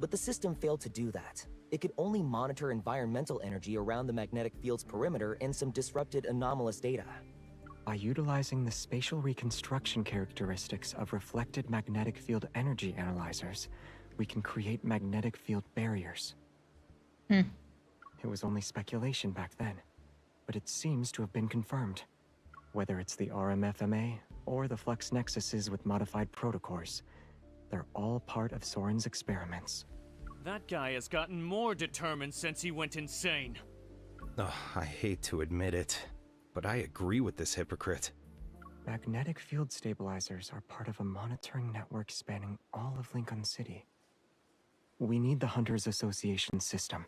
But the system failed to do that. It could only monitor environmental energy around the magnetic field's perimeter and some disrupted anomalous data. By utilizing the spatial reconstruction characteristics of reflected magnetic field energy analyzers, we can create magnetic field barriers. It was only speculation back then, but it seems to have been confirmed. Whether it's the RMFMA or the flux nexuses with modified protocores, they're all part of Soren's experiments. That guy has gotten more determined since he went insane. I hate to admit it, but I agree with this hypocrite. Magnetic field stabilizers are part of a monitoring network spanning all of Lincoln City. We need the Hunters Association system.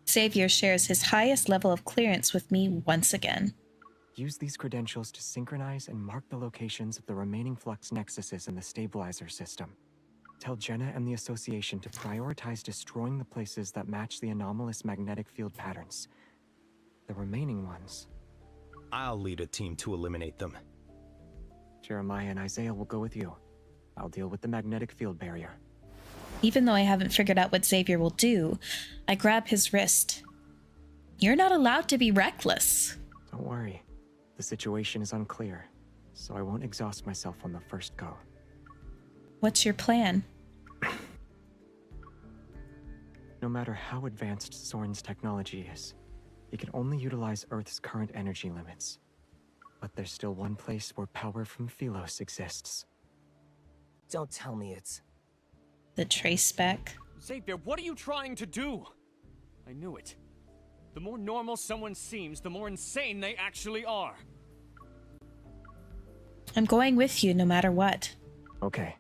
Xavier shares his highest level of clearance with me once again. Use these credentials to synchronize and mark the locations of the remaining flux nexuses in the stabilizer system. Tell Jenna and the Association to prioritize destroying the places that match the anomalous magnetic field patterns. The remaining ones... I'll lead a team to eliminate them. Jeremiah and Isaiah will go with you. I'll deal with the magnetic field barrier. Even though I haven't figured out what Xavier will do, I grab his wrist. You're not allowed to be reckless. Don't worry. The situation is unclear, so I won't exhaust myself on the first go. What's your plan? No matter how advanced Soren's technology is, he can only utilize Earth's current energy limits. But there's still one place where power from Philos exists. Don't tell me it's... The trace spec. Xavier, what are you trying to do? I knew it. The more normal someone seems, the more insane they actually are. I'm going with you no matter what. Okay.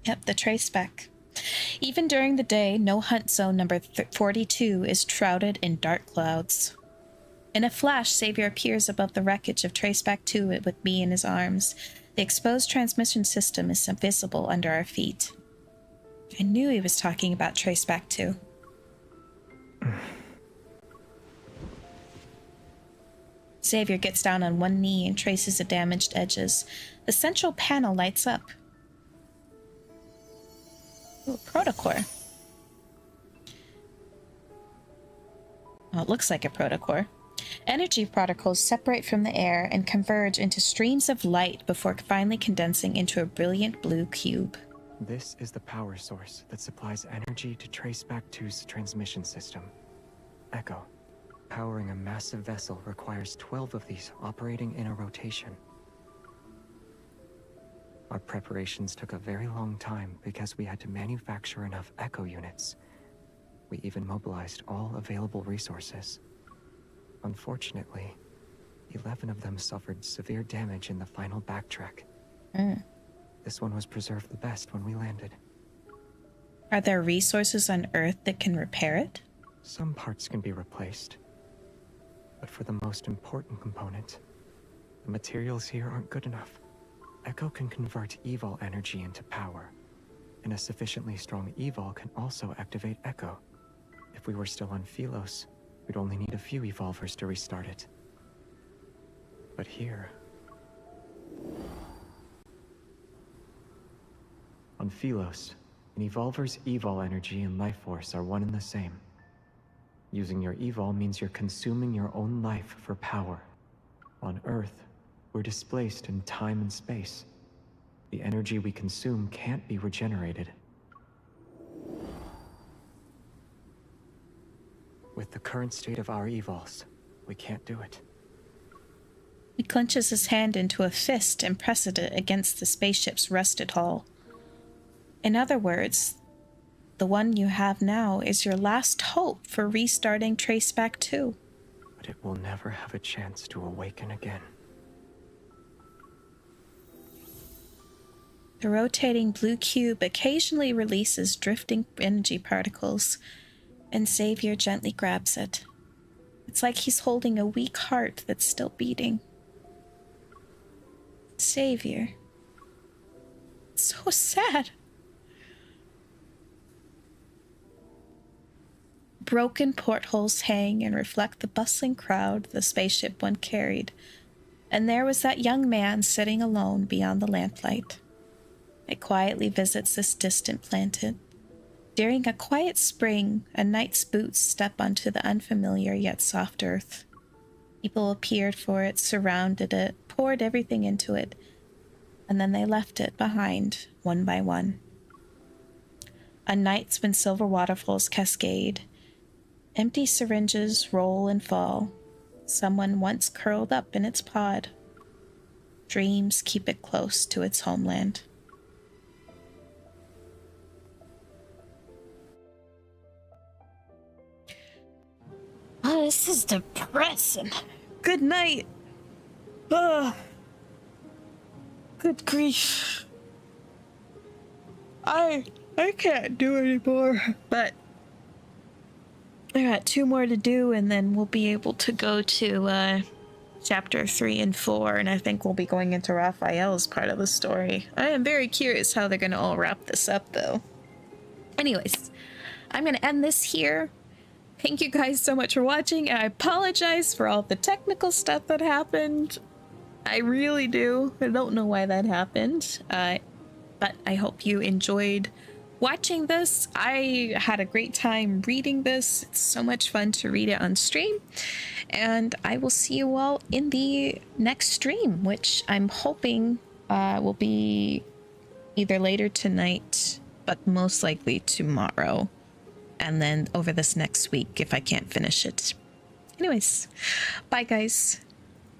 Yep, the trace spec. Even during the day, no hunt zone number 42 is shrouded in dark clouds. In a flash, Xavier appears above the wreckage of Traceback 2 with me in his arms. The exposed transmission system is visible under our feet. I knew he was talking about Traceback 2. Xavier gets down on one knee and traces the damaged edges. The central panel lights up. Ooh, protocore. Oh, it looks like a protocore. Energy particles separate from the air and converge into streams of light before finally condensing into a brilliant blue cube. This is the power source that supplies energy to Traceback 2's transmission system. Echo. Powering a massive vessel requires 12 of these operating in a rotation. Our preparations took a very long time because we had to manufacture enough Echo units. We even mobilized all available resources. Unfortunately, 11 of them suffered severe damage in the final backtrack. This one was preserved the best when we landed. Are there resources on Earth that can repair it? Some parts can be replaced. But for the most important component, the materials here aren't good enough. Echo can convert evil energy into power, and a sufficiently strong evol can also activate Echo. If we were still on Philos, we'd only need a few evolvers to restart it. But here... on Philos, an evolver's evol energy and life force are one and the same. Using your evol means you're consuming your own life for power. On Earth, we're displaced in time and space. The energy we consume can't be regenerated. With the current state of our evols, we can't do it. He clenches his hand into a fist and presses it against the spaceship's rusted hull. In other words, the one you have now is your last hope for restarting Traceback 2. But it will never have a chance to awaken again. The rotating blue cube occasionally releases drifting energy particles, and Xavier gently grabs it. It's like he's holding a weak heart that's still beating. Xavier. It's so sad. Broken portholes hang and reflect the bustling crowd the spaceship once carried, and there was that young man sitting alone beyond the lamplight. It quietly visits this distant planet. During a quiet spring, a knight's boots step onto the unfamiliar yet soft earth. People appeared for it, surrounded it, poured everything into it, and then they left it behind, one by one. On nights when silver waterfalls cascade, empty syringes roll and fall, someone once curled up in its pod. Dreams keep it close to its homeland. Oh, this is depressing. Good night. Ugh. Good grief. I can't do anymore, but I got 2 more to do, and then we'll be able to go to chapter 3 and 4, and I think we'll be going into Raphael's part of the story. I am very curious how they're going to all wrap this up, though. Anyways, I'm going to end this here. Thank you guys so much for watching. I apologize for all the technical stuff that happened. I really do. I don't know why that happened. But I hope you enjoyed watching this. I had a great time reading this. It's so much fun to read it on stream. And I will see you all in the next stream, which I'm hoping will be either later tonight, but most likely tomorrow. And then over this next week if I can't finish it. Anyways, bye guys.